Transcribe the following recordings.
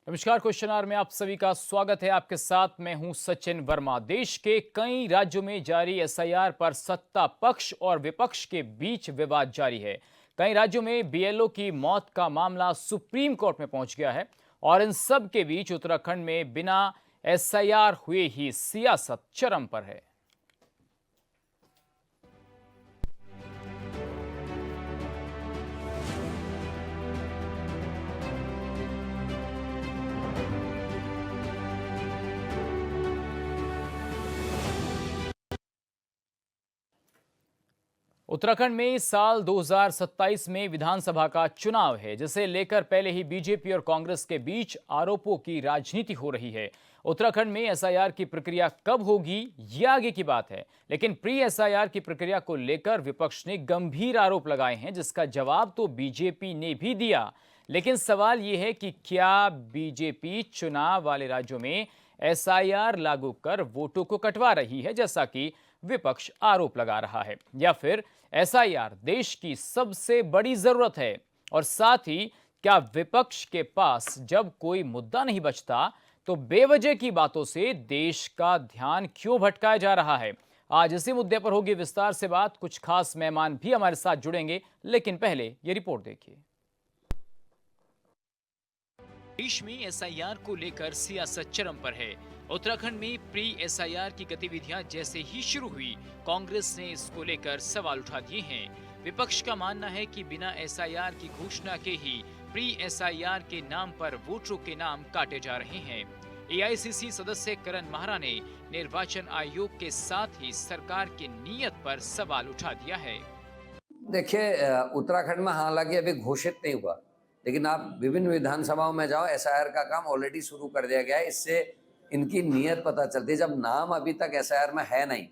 नमस्कार। Question our में आप सभी का स्वागत है। आपके साथ मैं हूं सचिन वर्मा। देश के कई राज्यों में जारी एसआईआर पर सत्ता पक्ष और विपक्ष के बीच विवाद जारी है। कई राज्यों में बीएलओ की मौत का मामला सुप्रीम कोर्ट में पहुंच गया है और इन सब के बीच उत्तराखंड में बिना एसआईआर हुए ही सियासत चरम पर है। उत्तराखंड में साल 2027 में विधानसभा का चुनाव है, जिसे लेकर पहले ही बीजेपी और कांग्रेस के बीच आरोपों की राजनीति हो रही है। उत्तराखंड में एसआईआर की प्रक्रिया कब होगी, यह आगे की बात है, लेकिन प्री एसआईआर की प्रक्रिया को लेकर विपक्ष ने गंभीर आरोप लगाए हैं, जिसका जवाब तो बीजेपी ने भी दिया। लेकिन सवाल यह है कि क्या बीजेपी चुनाव वाले राज्यों में एसआईआर लागू कर वोटों को कटवा रही है, जैसा कि विपक्ष आरोप लगा रहा है, या फिर एसआईआर देश की सबसे बड़ी जरूरत है। और साथ ही क्या विपक्ष के पास जब कोई मुद्दा नहीं बचता तो बेवजह की बातों से देश का ध्यान क्यों भटकाया जा रहा है। आज इसी मुद्दे पर होगी विस्तार से बात। कुछ खास मेहमान भी हमारे साथ जुड़ेंगे, लेकिन पहले ये रिपोर्ट देखिए। देश में एसआईआर को लेकर सियासत चरम पर है। उत्तराखंड में प्री एसआईआर की गतिविधियां जैसे ही शुरू हुई, कांग्रेस ने इसको लेकर सवाल उठा दिए हैं। विपक्ष का मानना है कि बिना एसआईआर की घोषणा के ही प्री एसआईआर के नाम पर वोटरों के नाम काटे जा रहे हैं। एआईसीसी सदस्य करण माहरा ने निर्वाचन आयोग के साथ ही सरकार की नीयत पर सवाल उठा दिया है। देखिए, उत्तराखंड में हालांकि अभी घोषित नहीं हुआ, लेकिन आप विभिन्न विधानसभाओं में जाओ, एसआईआर का काम ऑलरेडी शुरू कर दिया गया है। इससे इनकी नीयत पता चलती है। जब नाम अभी तक एसआईआर में है नहीं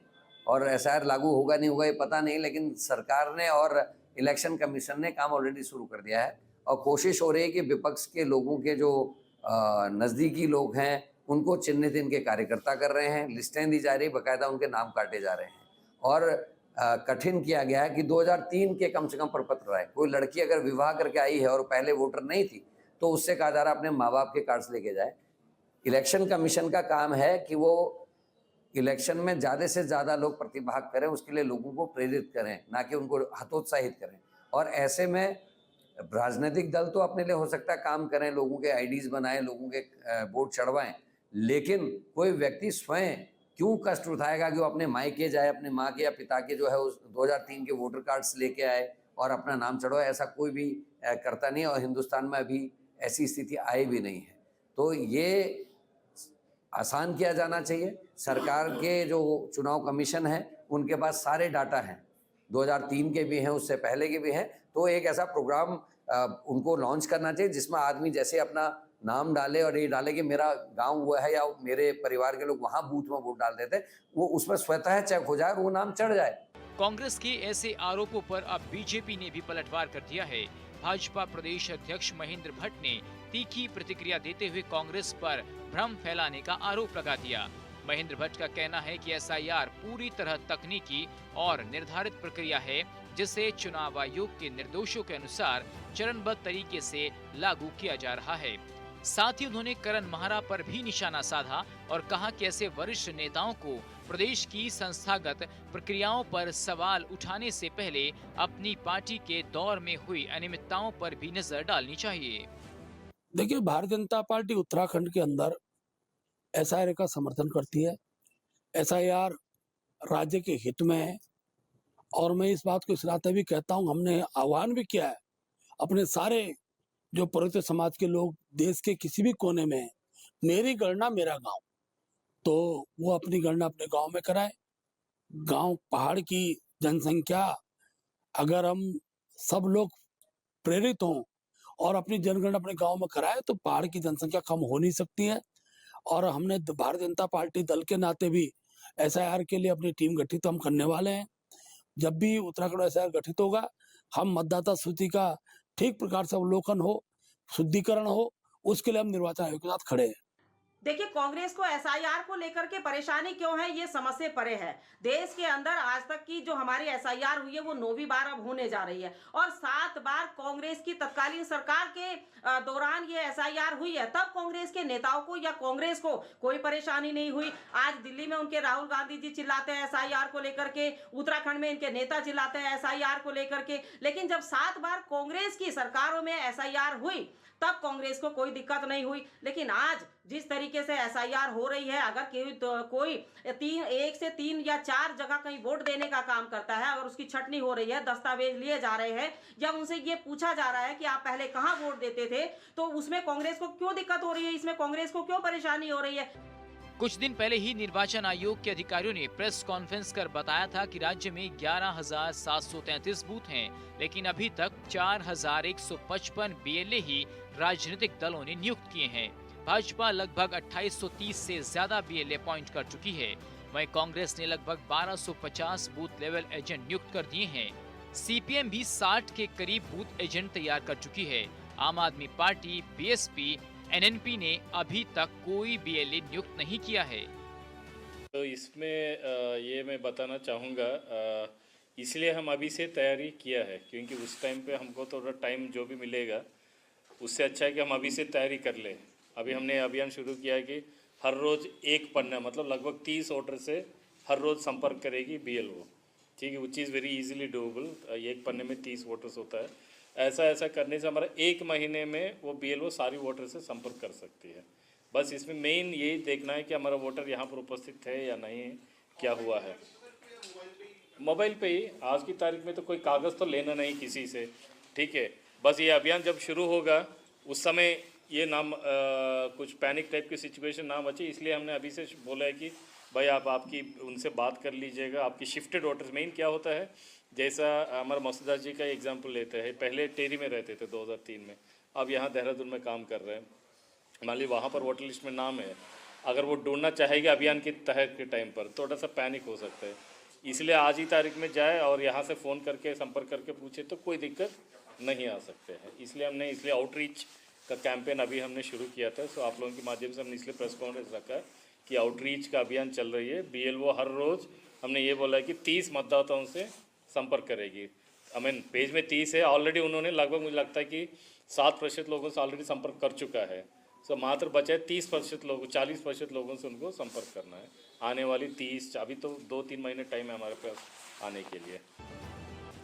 और एसआईआर लागू होगा नहीं होगा ये पता नहीं, लेकिन सरकार ने और इलेक्शन कमीशन ने काम ऑलरेडी शुरू कर दिया है और कोशिश हो रही है कि विपक्ष के लोगों के जो नज़दीकी लोग हैं उनको चिन्हित इनके कार्यकर्ता कर रहे हैं, लिस्टें दी जा रही, बाकायदा उनके नाम काटे जा रहे हैं और कठिन किया गया है कि 2003 के कम से कम प्रपत्र रहे। कोई लड़की अगर विवाह करके आई है और पहले वोटर नहीं थी तो उससे कहा जा रहा है अपने माँ बाप के कार्ड्स लेके जाए। इलेक्शन कमीशन का काम है कि वो इलेक्शन में ज़्यादा से ज़्यादा लोग प्रतिभाग करें, उसके लिए लोगों को प्रेरित करें, ना कि उनको हतोत्साहित करें। और ऐसे में राजनीतिक दल तो अपने लिए हो सकता है काम करें, लोगों के आईडीज बनाएं, लोगों के वोट चढ़वाएं, लेकिन कोई व्यक्ति स्वयं क्यों कष्ट उठाएगा कि वो अपने मायके जाए, अपने माँ के या पिता के जो है उस 2003 के वोटर कार्ड्स लेके आए और अपना नाम चढ़वाए। ऐसा कोई भी करता नहीं और हिंदुस्तान में अभी ऐसी स्थिति आई भी नहीं है। तो ये आसान किया जाना चाहिए। सरकार के जो चुनाव कमीशन है उनके पास सारे डाटा हैं, 2003 के भी हैं, उससे पहले के भी हैं। तो एक ऐसा प्रोग्राम उनको लॉन्च करना चाहिए जिसमें आदमी जैसे अपना नाम डाले और ये डाले कि मेरा गांव हुआ है या मेरे परिवार के लोग वहां बूथ में वोट डाल देते, वो उसमें स्वतः चेक हो जाए, वो नाम चढ़ जाए। कांग्रेस के ऐसे आरोपों पर अब बीजेपी ने भी पलटवार कर दिया है। भाजपा प्रदेश अध्यक्ष महेंद्र भट्ट ने तीखी प्रतिक्रिया देते हुए कांग्रेस पर भ्रम फैलाने का आरोप लगा दिया। महेंद्र भट्ट का कहना है कि एसआईआर पूरी तरह तकनीकी और निर्धारित प्रक्रिया है, जिसे चुनाव आयोग के निर्देशों के अनुसार चरणबद्ध तरीके से लागू किया जा रहा है। साथ ही उन्होंने करण माहरा पर भी निशाना साधा और कहा कि ऐसे वरिष्ठ नेताओं को प्रदेश की संस्थागत प्रक्रियाओं पर सवाल उठाने से पहले अपनी पार्टी के दौर में हुई अनियमितताओं पर भी नजर डालनी चाहिए। देखिए, भारतीय जनता पार्टी उत्तराखंड के अंदर एसआईआर का समर्थन करती है। एसआईआर राज्य के हित में है और मैं इस बात को इस नाते भी कहता हूँ, हमने आह्वान भी किया है अपने सारे जो परोक्त समाज के लोग देश के किसी भी कोने में हैं, मेरी गणना मेरा गांव, तो वो अपनी गणना अपने गांव में कराए। गांव पहाड़ की जनसंख्या, अगर हम सब लोग प्रेरित हों और अपनी जनगणना अपने गांव में कराए तो पहाड़ की जनसंख्या कम हो नहीं सकती है। और हमने भारतीय जनता पार्टी दल के नाते भी एसआईआर के लिए अपनी टीम गठित हम करने वाले हैं। जब भी उत्तराखंड एसआईआर गठित होगा, हम मतदाता सूची का ठीक प्रकार से अवलोकन हो, शुद्धिकरण हो, उसके लिए हम निर्वाचन आयोग के साथ खड़े हैं। देखिए, कांग्रेस को एसआईआर को लेकर के परेशानी क्यों है, ये समझ से परे है। देश के अंदर आज तक की जो हमारी एसआईआर हुई है वो 9वीं बार अब होने जा रही है, और 7 बार कांग्रेस की तत्कालीन सरकार के दौरान ये एसआईआर हुई है। तब कांग्रेस के नेताओं को या कांग्रेस को कोई परेशानी नहीं हुई। आज दिल्ली में उनके राहुल गांधी जी चिल्लाते हैं एसआईआर को लेकर के, उत्तराखंड में इनके नेता चिल्लाते हैं एसआईआर को लेकर के। लेकिन जब 7 बार कांग्रेस की सरकारों में एसआईआर हुई तब कांग्रेस को कोई दिक्कत नहीं हुई। लेकिन आज जिस तरीके से एसआईआर हो रही है, अगर कोई 1 से 3 या 4 जगह कहीं वोट देने का काम करता है, अगर उसकी छटनी हो रही है, दस्तावेज लिए जा रहे हैं, या उनसे ये पूछा जा रहा है कि आप पहले कहां वोट देते थे, तो उसमें कांग्रेस को क्यों दिक्कत हो रही है, इसमें कांग्रेस को क्यों परेशानी हो रही है। कुछ दिन पहले ही निर्वाचन आयोग के अधिकारियों ने प्रेस कॉन्फ्रेंस कर बताया था कि राज्य में 11,733 बूथ हैं, लेकिन अभी तक 4,155 बीएलए ही राजनीतिक दलों ने नियुक्त किए हैं। भाजपा लगभग 2830 से ज्यादा बीएलए अपॉइंट कर चुकी है। वहीं कांग्रेस ने लगभग 1250 बूथ लेवल एजेंट नियुक्त कर दिए हैं। सीपीएम भी 60 के करीब बूथ एजेंट तैयार कर चुकी है। आम आदमी पार्टी, बीएसपी, एनएनपी ने अभी तक कोई बीएलए नियुक्त नहीं किया है। तो इसमें ये मैं बताना चाहूँगा, इसलिए हम अभी से तैयारी किया है, क्योंकि उस टाइम पे हमको थोड़ा टाइम जो भी मिलेगा उससे अच्छा है कि हम अभी से तैयारी कर लें। अभी हमने अभियान शुरू किया है कि हर रोज़ एक पन्ना, मतलब लगभग 30 वोटर से हर रोज़ संपर्क करेगी बीएलओ। ठीक है, which is very easily doable. एक पन्ने में 30 वोटर्स होता है। ऐसा करने से हमारा 1 महीने में वो बीएलओ सारी वोटर से संपर्क कर सकती है। बस इसमें मेन यही देखना है कि हमारा वोटर यहाँ पर उपस्थित है या नहीं, क्या हुआ है। मोबाइल पे ही आज की तारीख में तो कोई कागज़ तो लेना नहीं किसी से, ठीक है। बस ये अभियान जब शुरू होगा उस समय ये कुछ पैनिक टाइप की सिचुएशन ना बचे, इसलिए हमने अभी से बोला है कि भाई आप आपकी उनसे बात कर लीजिएगा। आपकी शिफ्टेड वोटर्स, मेन क्या होता है, जैसा हमारा मसूदा जी का एग्जांपल लेते हैं, पहले टेरी में रहते थे 2003 में, अब यहाँ देहरादून में काम कर रहे हैं। मान ली वहाँ पर वोटर लिस्ट में नाम है, अगर वो ढूंढना चाहेगा अभियान के तहत के टाइम पर थोड़ा सा पैनिक हो सकता है। इसलिए आज ही तारीख में जाए और यहाँ से फ़ोन करके संपर्क करके पूछे तो कोई दिक्कत नहीं आ सकते हैं। इसलिए आउटरीच का कैंपेन अभी हमने शुरू किया था। सो आप लोगों के माध्यम से हमने इसलिए प्रेस कॉन्फ्रेंस रखा है कि आउटरीच का अभियान चल रही है। बीएलओ हर रोज़ हमने ये बोला है कि 30 मतदाताओं से संपर्क करेगी। पेज में 30 है, ऑलरेडी उन्होंने लगभग मुझे लगता है कि 7% लोगों से ऑलरेडी संपर्क कर चुका है। सो मात्र बचे 30% लोगों, 40% लोगों से उनको संपर्क करना है। आने वाली 30, अभी तो 2-3 महीने टाइम है हमारे पास आने के लिए।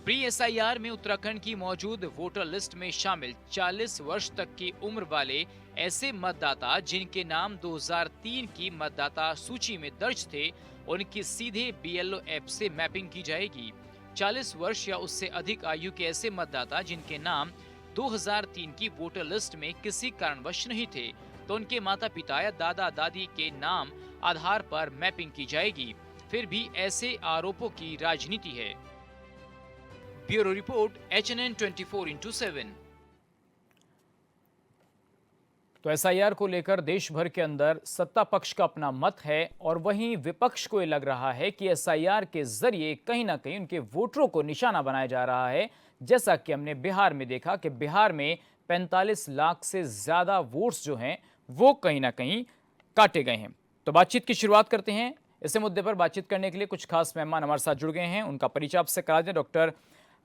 प्री एसआईआर में उत्तराखंड की मौजूद वोटर लिस्ट में शामिल 40 वर्ष तक की उम्र वाले ऐसे मतदाता जिनके नाम 2003 की मतदाता सूची में दर्ज थे, उनकी सीधे बीएलओ ऐप से मैपिंग की जाएगी। 40 वर्ष या उससे अधिक आयु के ऐसे मतदाता जिनके नाम 2003 की वोटर लिस्ट में किसी कारणवश नहीं थे, तो उनके माता पिता या दादा दादी के नाम आधार पर मैपिंग की जाएगी। फिर भी ऐसे आरोपों की राजनीति है। Bureau report, HNN 24/7। तो एसआईआर को लेकर देश भर के अंदर सत्ता पक्ष का अपना मत है, और वहीं विपक्ष को ये लग रहा है कि एसआईआर के जरिए कहीं ना कहीं उनके वोटरों को निशाना बनाया जा रहा है। जैसा कि हमने बिहार में देखा कि बिहार में 45 लाख से ज्यादा वोट्स जो हैं वो कहीं ना कहीं काटे गए हैं। तो बातचीत की शुरुआत करते हैं। इसी मुद्दे पर बातचीत करने के लिए कुछ खास मेहमान हमारे साथ जुड़ गए हैं। उनका परिचय आपसे करा दें। डॉक्टर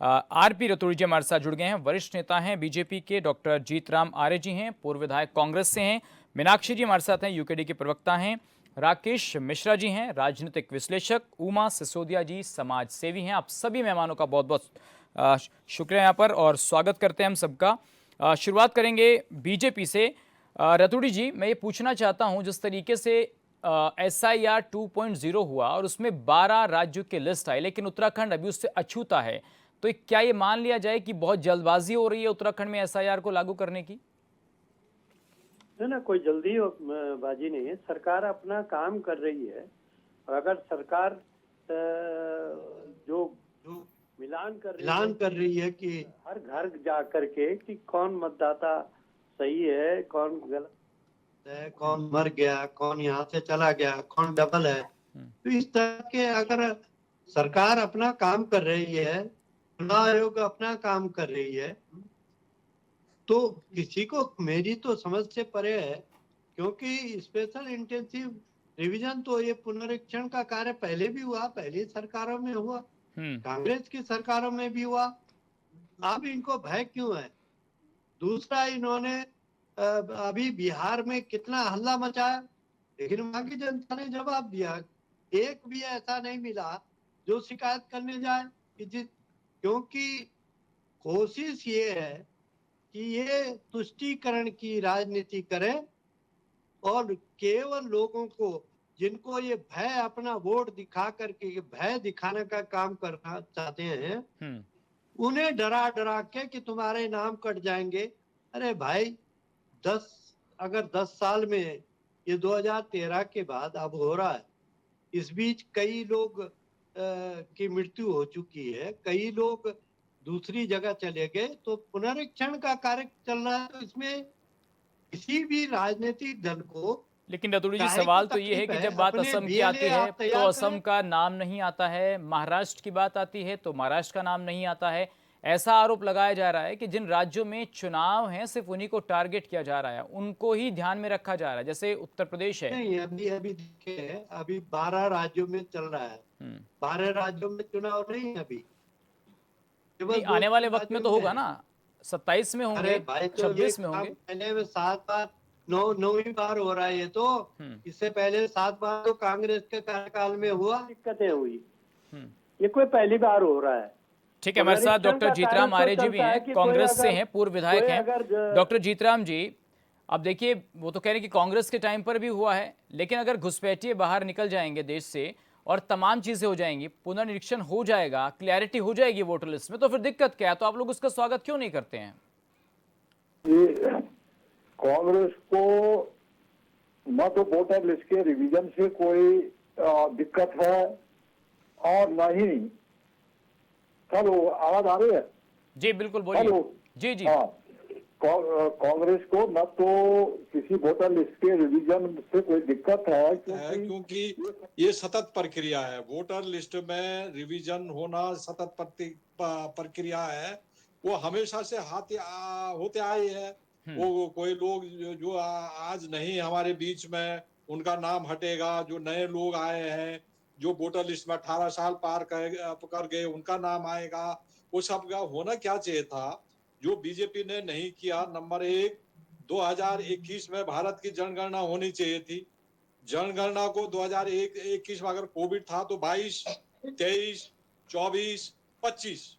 आरपी रतूड़ी जी हमारे साथ जुड़ गए हैं। वरिष्ठ नेता हैं बीजेपी के। डॉक्टर जीतराम आर्य जी हैं, पूर्व विधायक कांग्रेस से हैं। मीनाक्षी जी हमारे साथ हैं, यूकेडी के प्रवक्ता हैं। राकेश मिश्रा जी हैं, राजनीतिक विश्लेषक। उमा सिसोदिया जी समाज सेवी हैं। आप सभी मेहमानों का बहुत बहुत शुक्रिया यहाँ पर, और स्वागत करते हैं हम सबका। शुरुआत करेंगे बीजेपी से। रतूड़ी जी, मैं ये पूछना चाहता हूँ, जिस तरीके से SIR 2.0 हुआ और उसमें 12 राज्यों की लिस्ट आई, लेकिन उत्तराखंड अभी उससे अछूता है, तो क्या ये मान लिया जाए कि बहुत जल्दबाजी हो रही है उत्तराखंड में SIR को लागू करने की? ना, कोई जल्दी बाजी नहीं है। सरकार अपना काम कर रही है, और अगर सरकार जो मिलान कर रही है कि हर घर जा करके कि कौन मतदाता सही है, कौन गलत है, कौन मर गया, कौन यहाँ से चला गया, कौन डबल है, तो इस तरह के अगर सरकार अपना काम कर रही है, चुनाव आयोग अपना काम कर रही है, तो किसी को, मेरी तो समझ से परे है क्योंकि स्पेशल इंटेंसिव रिवीजन तो ये पुनरीक्षण का कार्य पहले भी हुआ, पहली सरकारों में हुआ, कांग्रेस की सरकारों में भी हुआ। अब इनको भय क्यों है? दूसरा, इन्होंने अभी बिहार में कितना हल्ला मचाया, लेकिन वहां की जनता ने जवाब दिया। एक भी ऐसा नहीं मिला जो शिकायत करने जाए क्योंकि कोशिश ये है कि ये तुष्टीकरण की राजनीति करें और केवल लोगों को, जिनको ये भय, अपना वोट दिखा करके भय दिखाने का काम करना चाहते हैं, उन्हें डरा डरा के कि तुम्हारे नाम कट जाएंगे। अरे भाई, अगर 10 साल में, ये 2013 के बाद अब हो रहा है, इस बीच कई लोग की मृत्यु हो चुकी है, कई लोग दूसरी जगह चले गए, तो पुनरीक्षण का कार्य चल रहा है। तो इसमें किसी भी राजनीतिक दल को, लेकिन रतूड़ी जी, काहे को सवाल तो ये है तकलीफ कि जब बात अपने असम की BLA आती है आप तो तैयार असम करें। का नाम नहीं आता है, महाराष्ट्र की बात आती है तो महाराष्ट्र का नाम नहीं आता है। ऐसा आरोप लगाया जा रहा है कि जिन राज्यों में चुनाव हैं सिर्फ उन्हीं को टारगेट किया जा रहा है, उनको ही ध्यान में रखा जा रहा है, जैसे उत्तर प्रदेश है। नहीं, अभी देखिए, अभी 12 राज्यों में चल रहा है, 12 राज्यों में चुनाव नहीं है अभी, केवल नहीं, आने वाले 2-3 वक्त में राज्यों तो में होगा है। ना, 27 में अरे होंगे, भाई, तो 26 में होंगे। पहले में 7 बार, 9वीं बार हो रहा है ये तो। इससे पहले 7 बार तो कांग्रेस के कार्यकाल में हुआ, दिक्कतें हुई। ये कोई पहली बार हो रहा है। ठीक है, हमारे साथ डॉक्टर जीतराम आर्य जी भी हैं, कांग्रेस से हैं, पूर्व विधायक हैं। डॉक्टर जीतराम जी, अब देखिए, वो तो कह रहे हैं कि कांग्रेस के टाइम पर भी हुआ है, लेकिन अगर घुसपैठिए बाहर निकल जाएंगे देश से और तमाम चीजें हो जाएंगी, पुनर्निरीक्षण हो जाएगा, क्लैरिटी हो जाएगी वोटर लिस्ट में, तो फिर दिक्कत क्या है? तो आप लोग उसका स्वागत क्यों नहीं करते हैं? कांग्रेस को न तो वोटर लिस्ट के रिवीजन से कोई दिक्कत है और न ही, हेलो, आवाज आ रही है? जी बिल्कुल, बोलिए। हेलो, जी जी। हाँ, कांग्रेस को न तो किसी वोटर लिस्ट के रिवीजन से कोई दिक्कत है, क्योंकि ये सतत प्रक्रिया है। वोटर लिस्ट में रिवीजन होना सतत प्रक्रिया है, वो हमेशा से होते आए हैं। वो कोई लोग जो आज नहीं हमारे बीच में, उनका नाम हटेगा। जो नए लोग आए हैं, जो वोटर लिस्ट में 18 साल पार कर गए, उनका नाम आएगा। वो सब का होना क्या चाहिए था, जो बीजेपी ने नहीं किया। नंबर 1, 2021 में भारत की जनगणना होनी चाहिए थी। जनगणना को 2021 में अगर कोविड था तो 22, 23, 24, 25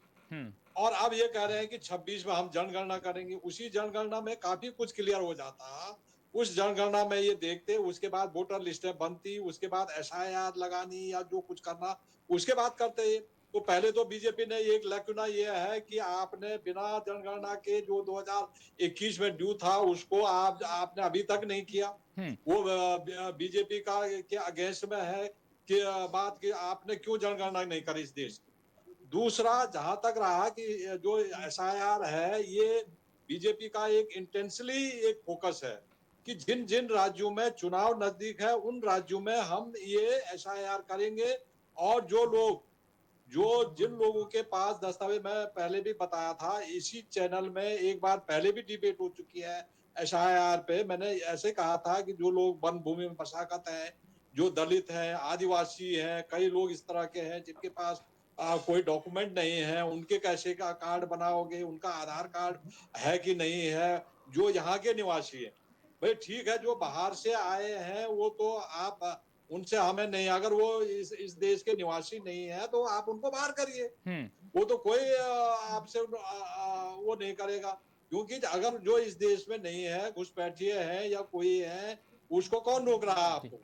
और अब ये कह रहे हैं कि 26 में हम जनगणना करेंगे। उसी जनगणना में काफी कुछ क्लियर हो जाता। उस जनगणना में ये देखते, उसके बाद वोटर लिस्टें बनती, उसके बाद SIR लगानी या जो कुछ करना उसके बाद करते। तो पहले तो बीजेपी ने एक लैकुना ये है कि आपने बिना जनगणना के जो 2021 में ड्यू था उसको आपने अभी तक नहीं किया। वो बीजेपी का के अगेंस्ट में है कि बात कि आपने क्यों जनगणना नहीं करी इस देश की। दूसरा, जहां तक रहा कि जो SIR है, ये बीजेपी का एक इंटेंसली एक फोकस है कि जिन जिन राज्यों में चुनाव नजदीक है उन राज्यों में हम ये SIR करेंगे। और जिन लोगों के पास दस्तावेज, मैं पहले भी बताया था इसी चैनल में, एक बार पहले भी डिबेट हो चुकी है SIR पे। मैंने ऐसे कहा था कि जो लोग वन भूमि में बसाकत हैं, जो दलित हैं, आदिवासी हैं, कई लोग इस तरह के हैं जिनके पास कोई डॉक्यूमेंट नहीं है, उनके कैसे का कार्ड बनाओगे, उनका आधार कार्ड है कि नहीं है। जो यहाँ के निवासी है, भाई ठीक है, जो बाहर से आए हैं वो तो आप उनसे हमें नहीं, अगर वो इस देश के निवासी नहीं है तो आप उनको बाहर करिए। वो तो कोई आपसे वो नहीं करेगा, क्योंकि अगर जो इस देश में नहीं है, घुसपैठिए है या कोई है, उसको कौन रोक रहा है आपको?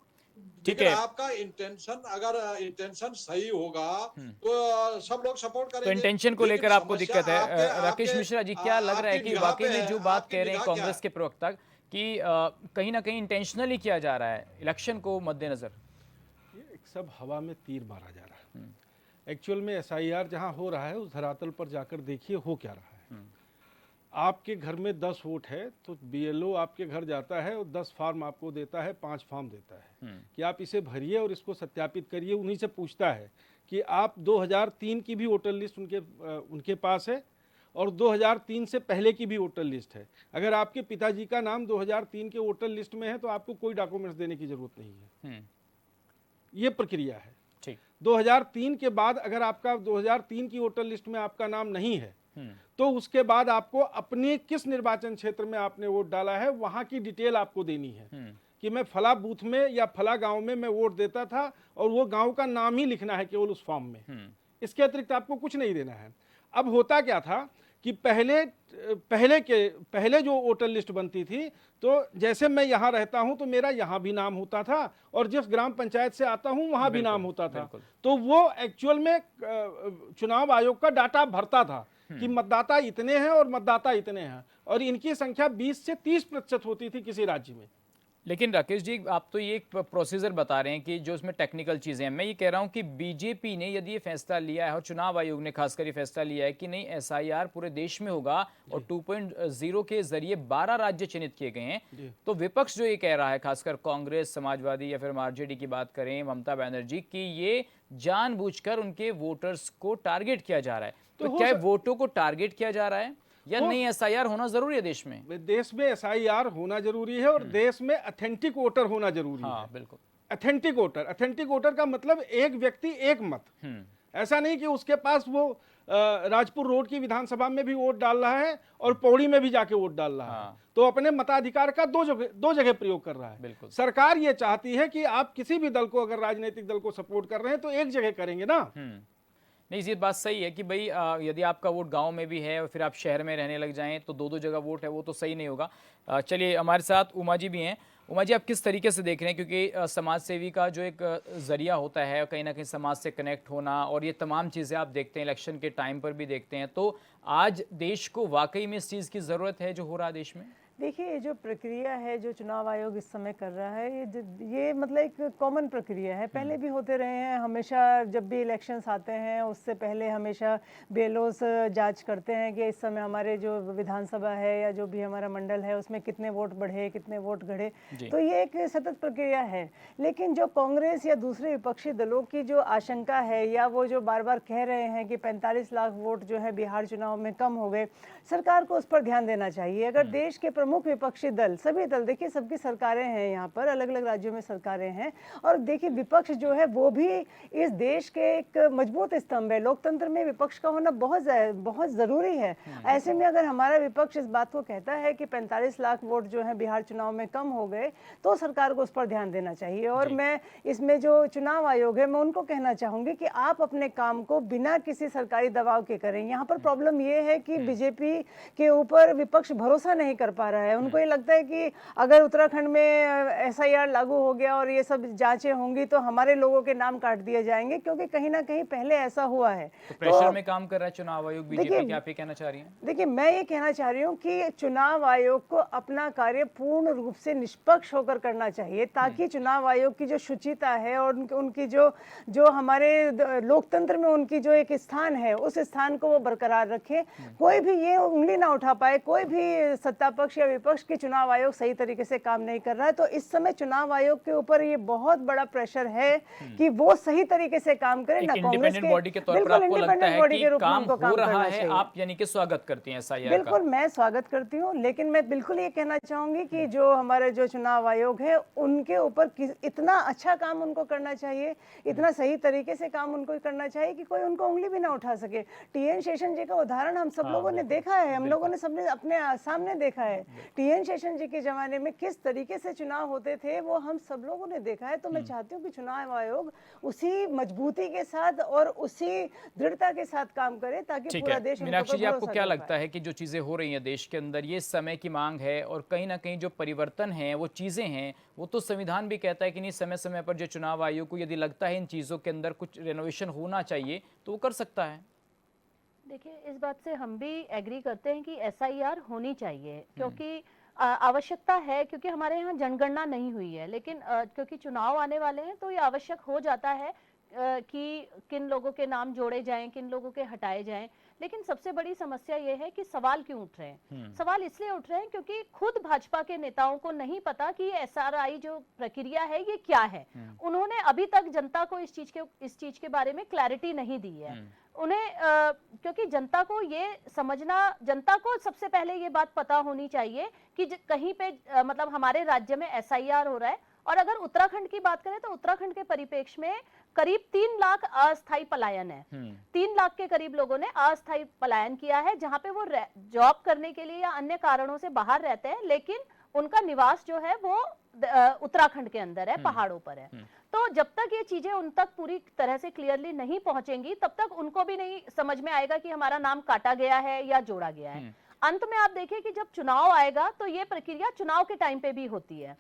ठीक है, आपका इंटेंशन, अगर इंटेंशन सही होगा तो सब लोग सपोर्ट करेंगे। तो इंटेंशन को लेकर आपको दिक्कत है। राकेश मिश्रा जी, क्या लग रहा है कि वाकई में जो बात कह रहे हैं कांग्रेस के प्रवक्ता कि कहीं ना कहीं इंटेंशनली किया जा रहा है इलेक्शन को मद्देनजर? एक सब हवा में तीर मारा जा रहा है। एक्चुअल में SIR जहां हो रहा है उस धरातल पर जाकर देखिए हो क्या रहा है। आपके घर में 10 वोट है तो BLO आपके घर जाता है और 10 फॉर्म आपको देता है, 5 फॉर्म देता है कि आप इसे भरिए और इसको सत्यापित करिए। उन्हीं से पूछता है कि आप 2003 की भी वोटर लिस्ट उनके पास है और 2003 से पहले की भी वोटर लिस्ट है। अगर आपके पिताजी का नाम 2003 के वोटर लिस्ट में है तो आपको कोई डॉक्यूमेंट्स देने की जरूरत नहीं है। ये प्रक्रिया है। ठीक। 2003 के बाद अगर आपका 2003 की वोटर लिस्ट में आपका नाम नहीं है तो उसके बाद आपको अपने किस निर्वाचन क्षेत्र में आपने वोट डाला है वहां की डिटेल आपको देनी है कि मैं फला बूथ में या फला गांव में मैं वोट देता था, और वो गांव का नाम ही लिखना है केवल उस फॉर्म में। इसके अतिरिक्त आपको कुछ नहीं देना है। अब होता क्या था कि पहले जो वोटर लिस्ट बनती थी तो जैसे मैं यहाँ रहता हूँ तो मेरा यहाँ भी नाम होता था और जिस ग्राम पंचायत से आता हूँ वहाँ भी नाम होता था। तो वो एक्चुअल में चुनाव आयोग का डाटा भरता था कि मतदाता इतने हैं और मतदाता इतने हैं, और इनकी संख्या 20 से 30% होती थी किसी राज्य में। लेकिन राकेश जी, आप तो ये एक प्रोसीजर बता रहे हैं कि जो इसमें टेक्निकल चीज़ें हैं। मैं ये कह रहा हूं कि बीजेपी ने यदि ये फैसला लिया है और चुनाव आयोग ने खासकर ये फैसला लिया है कि नहीं एसआईआर पूरे देश में होगा और 2.0 के जरिए 12 राज्य चिन्हित किए गए हैं, तो विपक्ष जो ये कह रहा है, खासकर कांग्रेस, समाजवादी या फिर आरजेडी की बात करें, ममता बनर्जी, कि ये जानबूझकर उनके वोटर्स को टारगेट किया जा रहा है। तो क्या वोटों को टारगेट किया जा रहा है या नहीं एसआईआर होना जरूरी है देश में? देश में एसआईआर होना जरूरी है और देश में ऑथेंटिक वोटर होना जरूरी है। बिल्कुल। ऑथेंटिक वोटर का मतलब एक व्यक्ति एक मत। ऐसा नहीं कि उसके पास वो राजपुर रोड की विधानसभा में भी वोट डाल रहा है और पौड़ी में भी जाके वोट डाल रहा है, तो अपने मताधिकार का दो जगह प्रयोग कर रहा है। बिल्कुल। सरकार ये चाहती है कि आप किसी भी दल को, अगर राजनीतिक दल को सपोर्ट कर रहे हैं तो एक जगह करेंगे ना। नहीं, ये बात सही है कि भाई यदि आपका वोट गांव में भी है और फिर आप शहर में रहने लग जाएं तो दो जगह वोट है, वो तो सही नहीं होगा। चलिए, हमारे साथ उमा जी भी हैं। उमा जी, आप किस तरीके से देख रहे हैं, क्योंकि समाज सेवी का जो एक जरिया होता है कहीं ना कहीं समाज से कनेक्ट होना, और ये तमाम चीज़ें आप देखते हैं, इलेक्शन के टाइम पर भी देखते हैं, तो आज देश को वाकई में इस चीज़ की ज़रूरत है जो हो रहा है देश में? देखिए, ये जो प्रक्रिया है जो चुनाव आयोग इस समय कर रहा है, ये मतलब एक कॉमन प्रक्रिया है, पहले भी होते रहे हैं। हमेशा जब भी इलेक्शंस आते हैं उससे पहले हमेशा बीएलओस जांच करते हैं कि इस समय हमारे जो विधानसभा है या जो भी हमारा मंडल है उसमें कितने वोट बढ़े, कितने वोट घटे। तो ये एक सतत प्रक्रिया है। लेकिन जो कांग्रेस या दूसरे विपक्षी दलों की जो आशंका है, या वो जो बार बार कह रहे हैं कि 45 लाख वोट जो है बिहार चुनाव में कम हो गए, सरकार को उस पर ध्यान देना चाहिए। अगर देश के प्रमुख विपक्षी दल, सभी दल, देखिए सबकी सरकारें हैं यहाँ पर, अलग अलग राज्यों में सरकारें हैं, और देखिए विपक्ष जो है वो भी इस देश के एक मजबूत स्तंभ है। लोकतंत्र में विपक्ष का होना बहुत जरूरी है। ऐसे में अगर हमारा विपक्ष इस बात को कहता है कि 45 लाख वोट जो है बिहार चुनाव में कम हो गए, तो सरकार को उस पर ध्यान देना चाहिए। और मैं इसमें जो चुनाव आयोग है, मैं उनको कहना चाहूंगी कि आप अपने काम को बिना किसी सरकारी दबाव के करें। यहाँ पर प्रॉब्लम ये है कि बीजेपी के ऊपर विपक्ष भरोसा नहीं कर पा रहा है। उनको ये लगता है कि अगर उत्तराखंड में एसआईआर लागू हो गया और ये सब जांचें होंगी तो हमारे लोगों के नाम काट दिए जाएंगे, क्योंकि कहीं ना कहीं पहले ऐसा हुआ है। तो प्रेशर में काम कर रहा है चुनाव आयोग बीजेपी, क्या आप ये कहना चाह रही हैं? देखिए, मैं ये कहना चाह रही हूँ कि चुनाव आयोग को अपना कार्य पूर्ण रूप से निष्पक्ष होकर करना चाहिए, ताकि चुनाव आयोग की जो शुचिता है और उनकी जो हमारे लोकतंत्र में उनकी जो एक स्थान है, उस स्थान को वो बरकरार रखे। कोई भी ये उंगली ना उठा पाए, कोई भी सत्ता पक्ष या विपक्ष की चुनाव आयोग सही तरीके से काम नहीं कर रहा है। तो इस समय चुनाव आयोग के ऊपर ये बहुत बड़ा प्रेशर है कि वो सही तरीके से काम करे। ना कांग्रेस के बॉडी के तौर पर आपको लगता है कि काम हो रहा है, आप यानी कि स्वागत करती हैं एसआईआर का? बिल्कुल, मैं स्वागत करती हूँ, लेकिन मैं बिल्कुल ये कहना चाहूंगी कि जो हमारे जो चुनाव आयोग है उनके ऊपर इतना अच्छा काम उनको करना चाहिए, इतना सही तरीके से काम उनको करना चाहिए कि कोई उनको उंगली भी ना उठा सके। टीएन शेषन जी का उदाहरण हम सब लोगों ने देखा है, हम लोगों ने सबने अपने सामने देखा है। टीएन शेषन जी के जमाने में किस तरीके से चुनाव होते थे वो हम सब लोगों ने देखा है। तो मैं चाहती हूँ कि चुनाव आयोग उसी मजबूती के साथ और उसी दृढ़ता के साथ काम करे, ताकि पूरा देश। मीनाक्षी जी, आपको क्या लगता है कि जो चीजें हो रही हैं देश के अंदर, ये समय की मांग है और कहीं ना कहीं जो परिवर्तन है, वो चीजें हैं, वो तो संविधान भी कहता है कि नहीं, समय समय पर जो चुनाव आयोग को यदि लगता है इन चीजों के अंदर कुछ रेनोवेशन होना चाहिए तो वो कर सकता है? देखिए, इस बात से हम भी एग्री करते हैं कि एसआईआर होनी चाहिए, क्योंकि आवश्यकता है, क्योंकि हमारे यहाँ जनगणना नहीं हुई है, लेकिन क्योंकि चुनाव आने वाले हैं तो ये आवश्यक हो जाता है कि किन लोगों के नाम जोड़े जाएं, किन लोगों के हटाए जाएं। लेकिन सबसे बड़ी समस्या ये है कि सवाल क्यों उठ रहे हैं। सवाल इसलिए उठ रहे हैं क्योंकि खुद भाजपा के नेताओं को नहीं पता कि ये SRI जो प्रक्रिया है ये क्या है। उन्होंने अभी तक जनता को इस चीज के बारे में क्लैरिटी नहीं दी है। उन्हें क्योंकि जनता को ये समझना, जनता को सबसे पहले ये बात पता होनी चाहिए कि कहीं पे मतलब हमारे राज्य में SIR हो रहा है। और अगर उत्तराखंड की बात करें तो उत्तराखंड के परिप्रेक्ष्य में करीब 3 लाख अस्थायी पलायन है। 3 लाख के करीब लोगों ने अस्थायी पलायन किया है, जहां पे वो जॉब करने के लिए या अन्य कारणों से बाहर रहते हैं, लेकिन उनका निवास जो है वो उत्तराखंड के अंदर है, पहाड़ों पर है। तो जब तक ये चीजें उन तक पूरी तरह से क्लियरली नहीं पहुंचेंगी, तब तक उनको भी नहीं समझ में आएगा कि हमारा नाम काटा गया है या जोड़ा गया है। अंत में आप देखिए कि जब चुनाव आएगा तो ये प्रक्रिया चुनाव के टाइम पे भी होती है,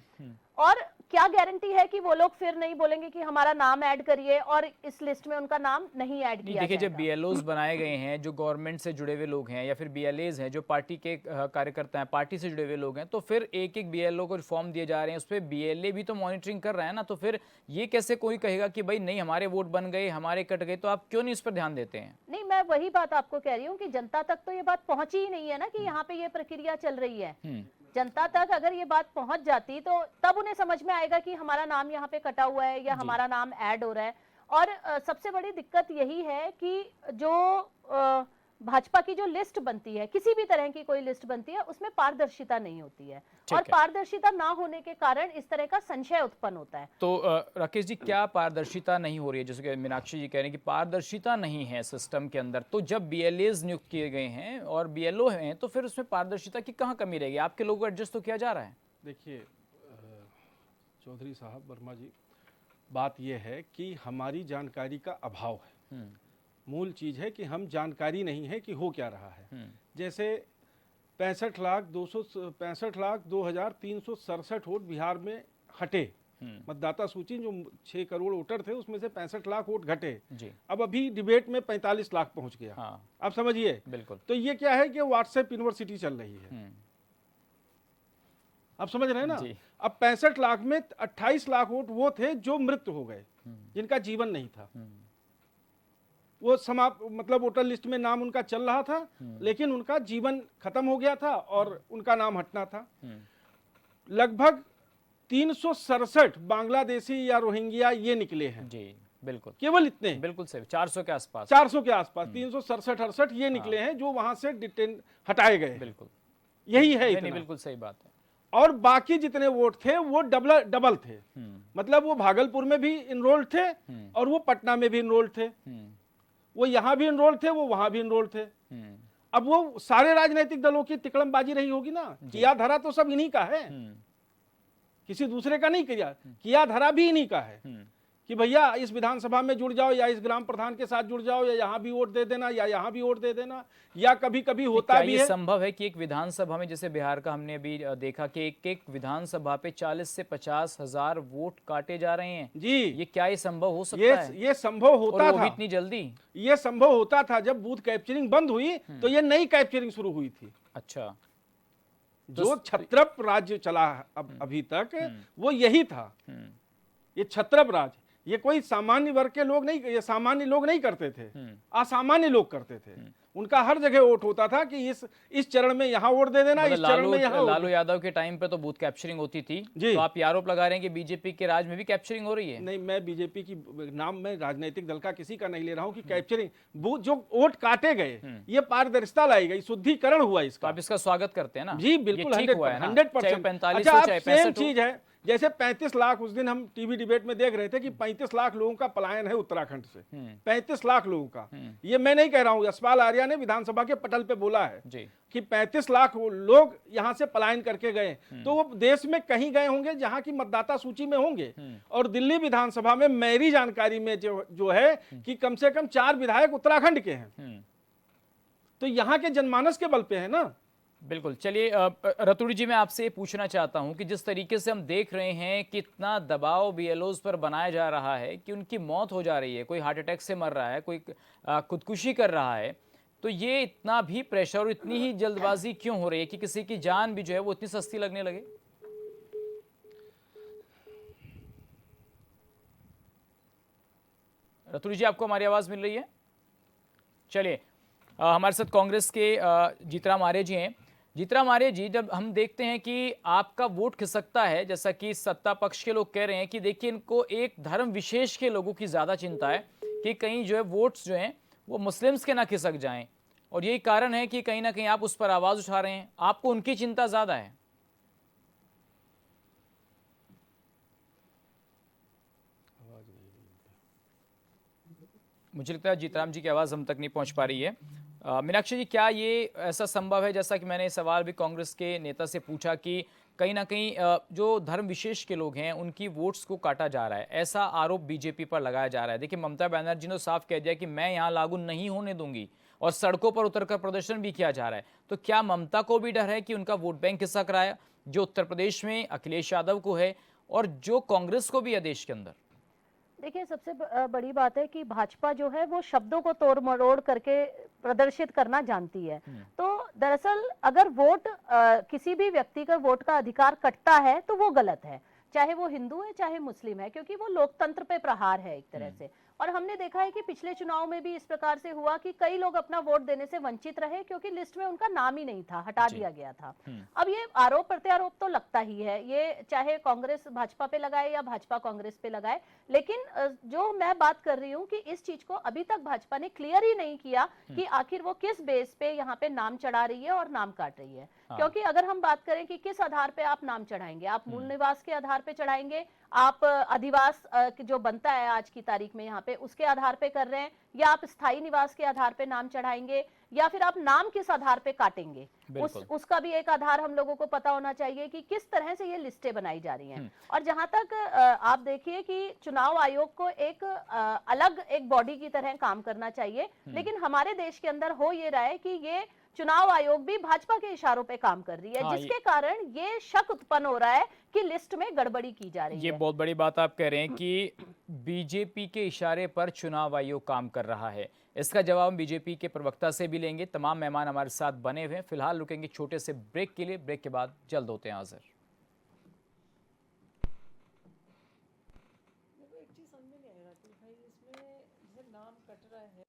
और क्या गारंटी है कि वो लोग फिर नहीं बोलेंगे कि हमारा नाम ऐड करिए और इस लिस्ट में उनका नाम नहीं ऐड किया देखिए, जाएगा। जब BLOs बनाए गए हैं, जो गवर्नमेंट से जुड़े हुए लोग हैं या फिर BLAs हैं, जो पार्टी के कार्यकर्ता हैं, पार्टी से जुड़े हुए लोग हैं, तो फिर एक एक BLO को फॉर्म दिए जा रहे हैं, उस पर BLA भी तो मॉनिटरिंग कर रहा है ना। तो फिर ये कैसे कोई कहेगा कि भाई नहीं हमारे वोट बन गए, हमारे कट गए, तो आप क्यों नहीं इस पर ध्यान देते हैं? नहीं, मैं वही बात आपको कह रही हूँ कि जनता तक तो ये बात पहुंची ही नहीं है ना कि यहाँ पे ये प्रक्रिया चल रही है। जनता तक अगर ये बात पहुंच जाती तो तब उन्हें समझ में आएगा कि हमारा नाम यहाँ पे कटा हुआ है या हमारा नाम ऐड हो रहा है। और सबसे बड़ी दिक्कत यही है कि जो भाजपा की जो लिस्ट बनती है, किसी भी तरह की कोई लिस्ट बनती है, उसमें पारदर्शिता नहीं होती है, और पारदर्शिता ना होने के कारण इस तरह का संशय उत्पन्न होता है। तो राकेश जी, क्या पारदर्शिता नहीं हो रही है? जैसे कि मीनाक्षी जी कह रहे हैं कि पारदर्शिता नहीं है सिस्टम के अंदर, तो जब BLAs नियुक्त किए गए हैं और BLO हैं, तो फिर उसमें पारदर्शिता की कहाँ कमी रहेगी? आपके लोगों को एडजस्ट तो किया जा रहा है। देखिए चौधरी साहब, वर्मा जी, बात यह है कि हमारी जानकारी का अभाव है। मूल चीज है कि हम जानकारी नहीं है कि हो क्या रहा है। जैसे 65,62,367 वोट बिहार में हटे, मतदाता सूची जो 6 करोड़ वोटर थे उसमें से 65 लाख वोट घटे जी। अब अभी डिबेट में 45 लाख पहुंच गया। हाँ। आप समझिए। बिल्कुल। तो ये क्या है कि व्हाट्सएप यूनिवर्सिटी चल रही है। आप समझ रहे हैं ना। अब 65 लाख में 28 लाख वोट वो थे जो मृत हो गए, जिनका जीवन नहीं था। वो समाप्त, मतलब वोटर लिस्ट में नाम उनका चल रहा था, लेकिन उनका जीवन खत्म हो गया था और उनका नाम हटना था। लगभग 367 बांग्लादेशी या रोहिंग्या ये निकले हैं। जी बिल्कुल, केवल इतने, बिल्कुल सही, 400 के आसपास, 400 के आसपास 367-68 ये निकले हैं जो वहां से हटाए गए। बिल्कुल यही है इतना। बिल्कुल सही बात है। और बाकी जितने वोट थे वो डबल थे। मतलब वो भागलपुर में भी इनरोल्ड थे और वो पटना में भी इनरोल्ड थे, वो यहां भी इनरोल्ड थे, वो वहां भी इनरोल्ड थे। अब वो सारे राजनीतिक दलों की तिकड़मबाजी रही होगी ना। किया धरा तो सब इन्हीं का है, किसी दूसरे का नहीं किया धरा भी इन्हीं का है कि भैया इस विधानसभा में जुड़ जाओ या इस ग्राम प्रधान के साथ जुड़ जाओ या यहाँ भी वोट दे देना या यहाँ भी वोट दे देना। या कभी कभी होता भी है, संभव है कि एक विधानसभा में, जैसे बिहार का हमने अभी देखा कि एक विधानसभा पे 40 से 50 हजार वोट काटे जा रहे हैं। जी, ये क्या ये संभव हो सकता है? ये संभव होता और वो था भी इतनी जल्दी। ये संभव होता था जब बूथ कैप्चरिंग बंद हुई तो ये नई कैप्चरिंग शुरू हुई थी। अच्छा, जो छत्रप राज्य चला अभी तक वो यही था, ये छत्रप राज। ये कोई सामान्य वर्ग के लोग नहीं, ये सामान्य लोग नहीं करते थे, असामान्य लोग करते थे। उनका हर जगह वोट होता था कि इस चरण में यहाँ वोट दे देना, इस चरण में यहाँ। लालू यादव के टाइम पे तो बूथ कैप्चरिंग होती थी। तो आप ये आरोप लगा रहे हैं कि बीजेपी के राज में भी कैप्चरिंग हो रही है? नहीं, मैं बीजेपी की नाम में राजनीतिक दल का किसी का नहीं ले रहा हूँ कि कैप्चरिंग, बूथ जो वोट काटे गए ये पारदर्शिता लाई गई, शुद्धिकरण हुआ इसका। आप इसका स्वागत करते हैं ना? जी बिल्कुल, 100%। अच्छा, सेम चीज है जैसे 35 लाख, उस दिन हम टीवी डिबेट में देख रहे थे कि 35 लाख लोगों का पलायन है उत्तराखंड से। 35 लाख लोगों का, ये मैं नहीं कह रहा हूं, यशपाल आर्या ने विधानसभा के पटल पे बोला है जी कि 35 लाख लोग यहां से पलायन करके गए। तो वो देश में कहीं गए होंगे जहां की मतदाता सूची में होंगे। और दिल्ली विधानसभा में मेरी जानकारी में जो है कि कम से कम 4 विधायक उत्तराखंड के हैं। तो यहाँ के जनमानस के बल पे है ना। बिल्कुल। चलिए रतुड़ी जी, मैं आपसे ये पूछना चाहता हूं कि जिस तरीके से हम देख रहे हैं कि इतना दबाव BLOs पर बनाया जा रहा है कि उनकी मौत हो जा रही है, कोई हार्ट अटैक से मर रहा है, कोई खुदकुशी कर रहा है, तो ये इतना भी प्रेशर और इतनी ही जल्दबाजी क्यों हो रही है कि किसी की जान भी जो है वो इतनी सस्ती लगने लगे? रतुड़ी जी, आपको हमारी आवाज मिल रही है? चलिए, हमारे साथ कांग्रेस के जीतराम आर्य जी हैं। जीतराम आर्य जी, जब हम देखते हैं कि आपका वोट खिसकता है, जैसा कि सत्ता पक्ष के लोग कह रहे हैं कि देखिए इनको एक धर्म विशेष के लोगों की ज्यादा चिंता है कि कहीं जो है वोट्स जो हैं वो मुस्लिम्स के ना खिसक जाएं, और यही कारण है कि कहीं ना कहीं आप उस पर आवाज उठा रहे हैं, आपको उनकी चिंता ज्यादा है। मुझे लगता है जीतराम जी की आवाज़ हम तक नहीं पहुंच पा रही है। मीनाक्षी जी, क्या ये ऐसा संभव है, जैसा कि मैंने सवाल भी कांग्रेस के नेता से पूछा, कि कहीं ना कहीं जो धर्म विशेष के लोग हैं उनकी वोट्स को काटा जा रहा है, ऐसा आरोप बीजेपी पर लगाया जा रहा है। देखिए, ममता बनर्जी ने साफ कह दिया कि मैं यहाँ लागू नहीं होने दूंगी, और सड़कों पर उतरकर प्रदर्शन भी किया जा रहा है। तो क्या ममता को भी डर है कि उनका वोट बैंक खिसक रहा है, जो उत्तर प्रदेश में अखिलेश यादव को है और जो कांग्रेस को भी है देश के अंदर? देखिए, सबसे बड़ी बात है कि भाजपा जो है वो शब्दों को तोड़ मरोड़ करके प्रदर्शित करना जानती है। तो दरअसल अगर वोट किसी भी व्यक्ति का वोट का अधिकार कटता है तो वो गलत है, चाहे वो हिंदू है चाहे मुस्लिम है, क्योंकि वो लोकतंत्र पे प्रहार है एक तरह से। और हमने देखा है कि पिछले चुनाव में भी इस प्रकार से हुआ कि कई लोग अपना वोट देने से वंचित रहे, क्योंकि लिस्ट में उनका नाम ही नहीं था, हटा दिया गया था। अब ये आरोप प्रत्यारोप तो लगता ही है, ये चाहे कांग्रेस भाजपा पे लगाए या भाजपा कांग्रेस पे लगाए, लेकिन जो मैं बात कर रही हूँ कि इस चीज को अभी तक भाजपा ने क्लियर ही नहीं किया कि आखिर वो किस बेस पे यहाँ पे नाम चढ़ा रही है और नाम काट रही है। क्योंकि अगर हम बात करें कि किस आधार पे आप नाम चढ़ाएंगे, आप मूल निवास के आधार पे चढ़ाएंगे, आप अधिवास जो बनता है आज की तारीख में यहाँ पे उसके आधार पे कर रहे हैं, या आप स्थायी निवास के आधार पे नाम चढ़ाएंगे, या फिर आप नाम किस आधार पे काटेंगे, उसका भी एक आधार हम लोगों को पता होना चाहिए कि किस तरह से ये लिस्टें बनाई जा रही हैं। और जहां तक आप देखिए कि चुनाव आयोग को एक अलग एक बॉडी की तरह काम करना चाहिए, लेकिन हमारे देश के अंदर हो ये रहा है कि ये चुनाव आयोग भी भाजपा के इशारों पे काम कर रही है, जिसके कारण ये शक उत्पन्न हो रहा है कि लिस्ट में गड़बड़ी की जा रही है। ये बहुत बड़ी बात आप कह रहे हैं कि बीजेपी के इशारे पर चुनाव आयोग काम कर रहा है। इसका जवाब हम बीजेपी के प्रवक्ता से भी लेंगे। तमाम मेहमान हमारे साथ बने हुए हैं। फिलहाल रुकेंगे छोटे से ब्रेक के लिए, ब्रेक के बाद जल्द होते हैं हाजिर। एक चीज समझ में नहीं आ रहा कि भाई इसमें जैसे नाम कट रहा है,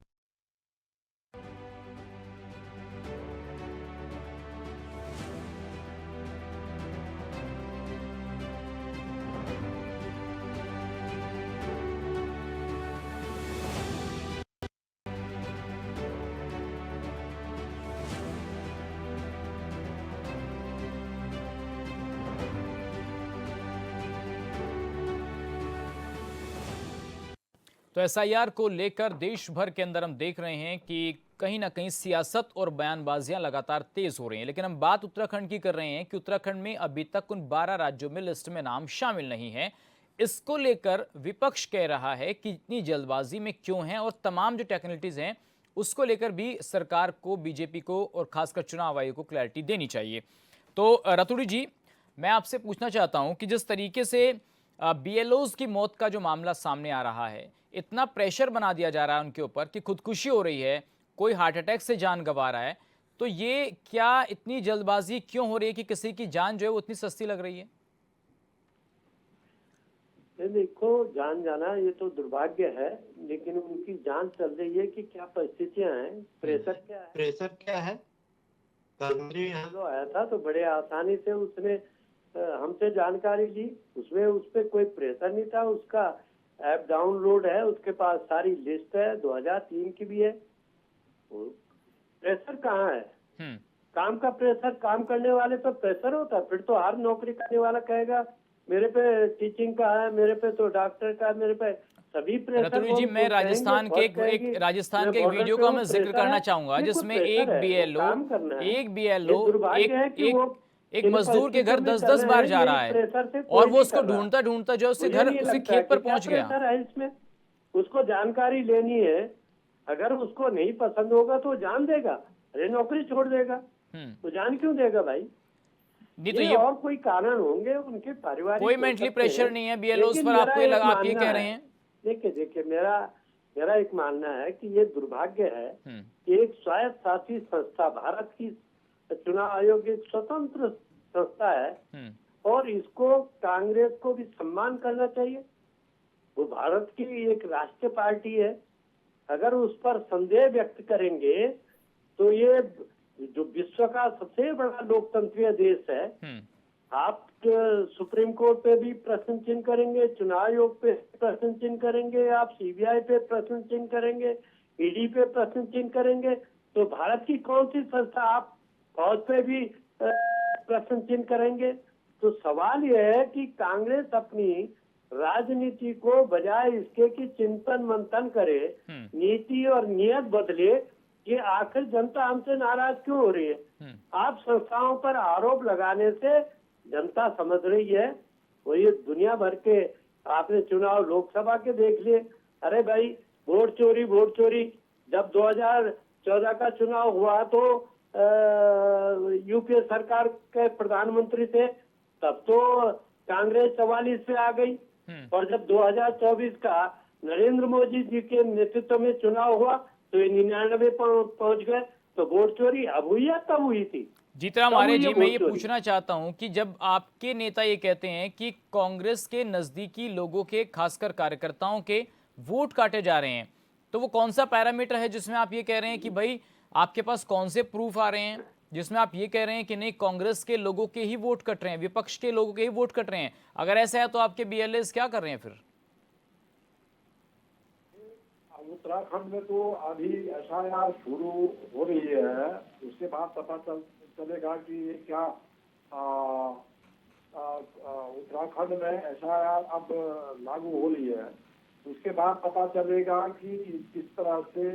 तो एसआईआर को लेकर देश भर के अंदर हम देख रहे हैं कि कहीं ना कहीं सियासत और बयानबाजियां लगातार तेज हो रही हैं। लेकिन हम बात उत्तराखंड की कर रहे हैं कि उत्तराखंड में अभी तक उन 12 राज्यों में लिस्ट में नाम शामिल नहीं है। इसको लेकर विपक्ष कह रहा है कि इतनी जल्दबाजी में क्यों है, और तमाम जो टेक्निकलिटीज हैं उसको लेकर भी सरकार को, बीजेपी को और खासकर चुनाव आयोग को क्लैरिटी देनी चाहिए। तो रतुड़ी जी, मैं आपसे पूछना चाहता हूं कि जिस तरीके से बीएलओज की मौत का जो मामला सामने आ रहा है, इतना प्रेशर बना दिया जा रहा है उनके ऊपर कि खुदकुशी हो रही है, कोई हार्ट अटैक से जान गंवा रहा है, तो ये क्या इतनी जल्दबाजी क्यों हो रही है कि किसी की जान जो है वो इतनी सस्ती लग रही है? देखो, जान जाना ये तो दुर्भाग्य है, लेकिन उनकी जान चल रही है कि क्या परिस्थितियां हैं, प्रेशर क्या है। जो आया था तो बड़े आसानी से उसने हमसे जानकारी ली, उसमें उस पर कोई प्रेशर नहीं था, उसका ऐप डाउनलोड है, उसके पास सारी लिस्ट है, 2003 की भी है। प्रेशर कहाँ है? काम का प्रेशर, काम करने वाले पे प्रेशर होता है, फिर तो हर नौकरी करने वाला कहेगा मेरे पे टीचिंग का है, मेरे पे तो डॉक्टर का, मेरे पे सभी प्रेशर। जी, मैं राजस्थान के एक वीडियो का मैं जिक्र करना चाहूंगा, जिसमें एक बीएलओ एक मजदूर के घर 10-10 बार जा रहा है और वो उसको ढूंढता ढूंढता जो उसके घर, उसके खेत पर पहुंच गया। इसमें उसको जानकारी लेनी है, अगर उसको नहीं पसंद होगा तो जान देगा, अरे नौकरी छोड़ देगा, तो जान क्यों देगा भाई? नहीं तो ये और कोई कारण होंगे उनके पारिवारिक, कोई मेंटली प्रेशर नहीं है बीएलओ पर, आप ये कह रहे हैं? देखिए मेरा एक मानना है कि ये दुर्भाग्य है कि एक स्वायत्त शासित संस्था, भारत की चुनाव आयोग एक स्वतंत्र संस्था है और इसको कांग्रेस को भी सम्मान करना चाहिए। वो भारत की एक राष्ट्रीय पार्टी है, अगर उस पर संदेह व्यक्त करेंगे तो ये जो विश्व का सबसे बड़ा लोकतंत्रीय देश है, आप सुप्रीम कोर्ट पे भी प्रश्न चिन्ह करेंगे, चुनाव आयोग पे प्रश्न चिन्ह करेंगे, आप सीबीआई पे प्रश्न चिन्ह करेंगे, ईडी पे प्रश्न चिन्ह करेंगे, तो भारत की कौन सी संस्था, आप फौज पे भी प्रश्न चिन्ह करेंगे। तो सवाल यह है कि कांग्रेस अपनी राजनीति को बजाय इसके कि चिंतन मंथन करे, नीति और नियत बदले कि आखिर जनता हमसे नाराज क्यों हो रही है। आप संस्थाओं पर आरोप लगाने से जनता समझ रही है, वो ये दुनिया भर के आपने चुनाव लोकसभा के देख लिए, अरे भाई वोट चोरी। जब 2014 का चुनाव हुआ तो यूपीए सरकार के प्रधानमंत्री थे, तब तो कांग्रेस 44 पे आ गई, और जब 2024 का नरेंद्र मोदी जी के नेतृत्व में चुनाव हुआ तो ये 99 पहुंच गए। तो वोट चोरी अब हुई है, तब हुई थी। जीतराम आर्य जी, मैं ये पूछना चाहता हूं कि जब आपके नेता ये कहते हैं कि कांग्रेस के नजदीकी लोगों के, खासकर कार्यकर्ताओं के वोट काटे जा रहे हैं, तो वो कौन सा पैरामीटर है जिसमें आप ये कह रहे हैं कि भाई आपके पास कौन से प्रूफ आ रहे हैं जिसमें आप ये कह रहे हैं कि नहीं कांग्रेस के लोगों के ही वोट कट रहे हैं, विपक्ष के लोगों के ही वोट कट रहे हैं? अगर ऐसा है तो आपके बीएलएस क्या कर रहे हैं फिर? उत्तराखंड में तो अभी एफआईआर शुरू हो रही है, उसके बाद पता चलेगा कि ये क्या उत्तराखंड में एफआईआर अब लागू हो रही है। उसके बाद पता चलेगा कि किस तरह से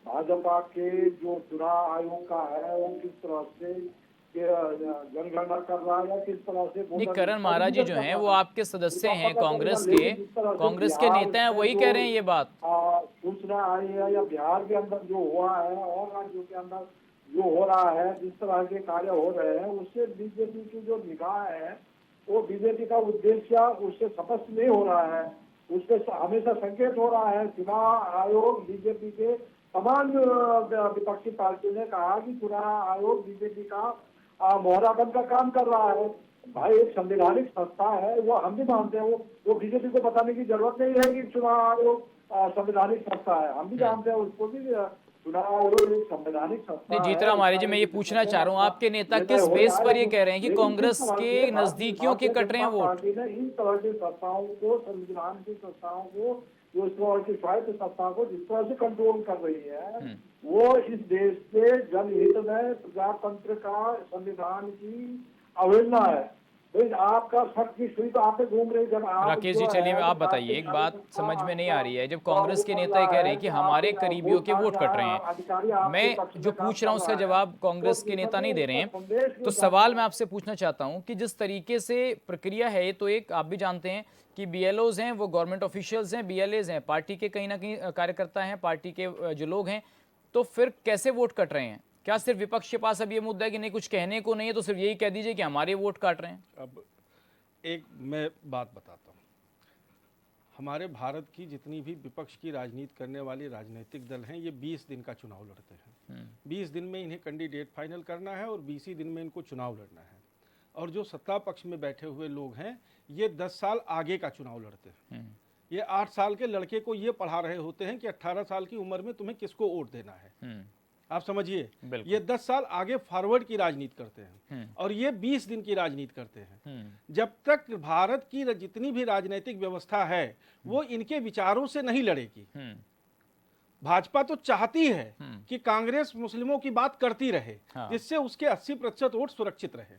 भाजपा के जो चुनाव आयोग का है वो किस तरह से जनगणना कर रहा है, किस तरह से। नहीं, करण महाराज जी जो हैं वो आपके सदस्य हैं, कांग्रेस के नेता हैं, वही कह रहे हैं ये बात। सूचना आई है या बिहार के अंदर जो हुआ है और राज्यों के अंदर जो हो रहा है, जिस तरह के कार्य हो रहे हैं, उससे बीजेपी की जो निगाह है वो बीजेपी का उद्देश्य उससे स्पष्ट नहीं हो रहा है, उससे हमेशा संकेत हो रहा है। चुनाव आयोग बीजेपी के तमाम विपक्षी पार्टी ने कहा कि चुनाव आयोग बीजेपी का मोहराबंद का काम कर रहा है। भाई एक संवैधानिक संस्था है, वो हम भी मानते हैं, वो बीजेपी को बताने की जरूरत नहीं है कि चुनाव आयोग संवैधानिक संस्था है, हम भी जानते हैं उसको भी। चुनाव आयोग एक संवैधानिक संस्था है। जीतराम आर्य जी, मैं ये पूछना चाह रहा हूँ, आपके नेता किस बेस पर ये कह रहे हैं कि कांग्रेस के नजदीकियों के कट रहे हैं वोट? इन तरह की संस्थाओं को, संविधान की संस्थाओं को, जो इस तरह की स्वायत्त संस्था को जिस तरह से कंट्रोल कर रही है, वो इस देश के जनहित में प्रजातंत्र का, संविधान की अवहेलना है। आपका शक की सुई तो आप पे घूम रही। जब राकेश जी, चलिए आप बताइए, एक बात समझ में नहीं आ रही है, जब कांग्रेस के नेता ये कह रहे हैं कि हमारे करीबियों के वोट कट रहे हैं, मैं जो पूछ रहा हूं उसका जवाब कांग्रेस के नेता नहीं दे रहे हैं, तो सवाल मैं आपसे पूछना चाहता हूं कि जिस तरीके से प्रक्रिया है, तो एक आप भी जानते हैं कि बीएलओज हैं वो गवर्नमेंट ऑफिशियल्स हैं, बीएलएज हैं पार्टी के कहीं ना कहीं कार्यकर्ता हैं, पार्टी के जो लोग हैं, तो फिर कैसे वोट कट रहे हैं? क्या सिर्फ विपक्ष के पास अब ये मुद्दा है कि नहीं कुछ कहने को नहीं है तो सिर्फ यही कह दीजिए कि हमारे वोट काट रहे हैं? अब एक मैं बात बताता हूँ, हमारे भारत की जितनी भी विपक्ष की राजनीति करने वाली राजनीतिक दल हैं, ये 20 दिन का चुनाव लड़ते हैं। 20 दिन में इन्हें कैंडिडेट फाइनल करना है और 20 ही दिन में इनको चुनाव लड़ना है। और जो सत्ता पक्ष में बैठे हुए लोग हैं, ये 10 साल आगे का चुनाव लड़ते हैं। ये 8 साल के लड़के को ये पढ़ा रहे होते हैं कि 18 साल की उम्र में तुम्हें किसको वोट देना है। आप समझिए, ये 10 साल आगे फॉरवर्ड की राजनीति करते हैं और ये 20 दिन की राजनीति करते हैं। जब तक भारत की जितनी भी राजनीतिक व्यवस्था है वो इनके विचारों से नहीं लड़ेगी। भाजपा तो चाहती है कि कांग्रेस मुस्लिमों की बात करती रहे, जिससे उसके 80% वोट सुरक्षित रहे।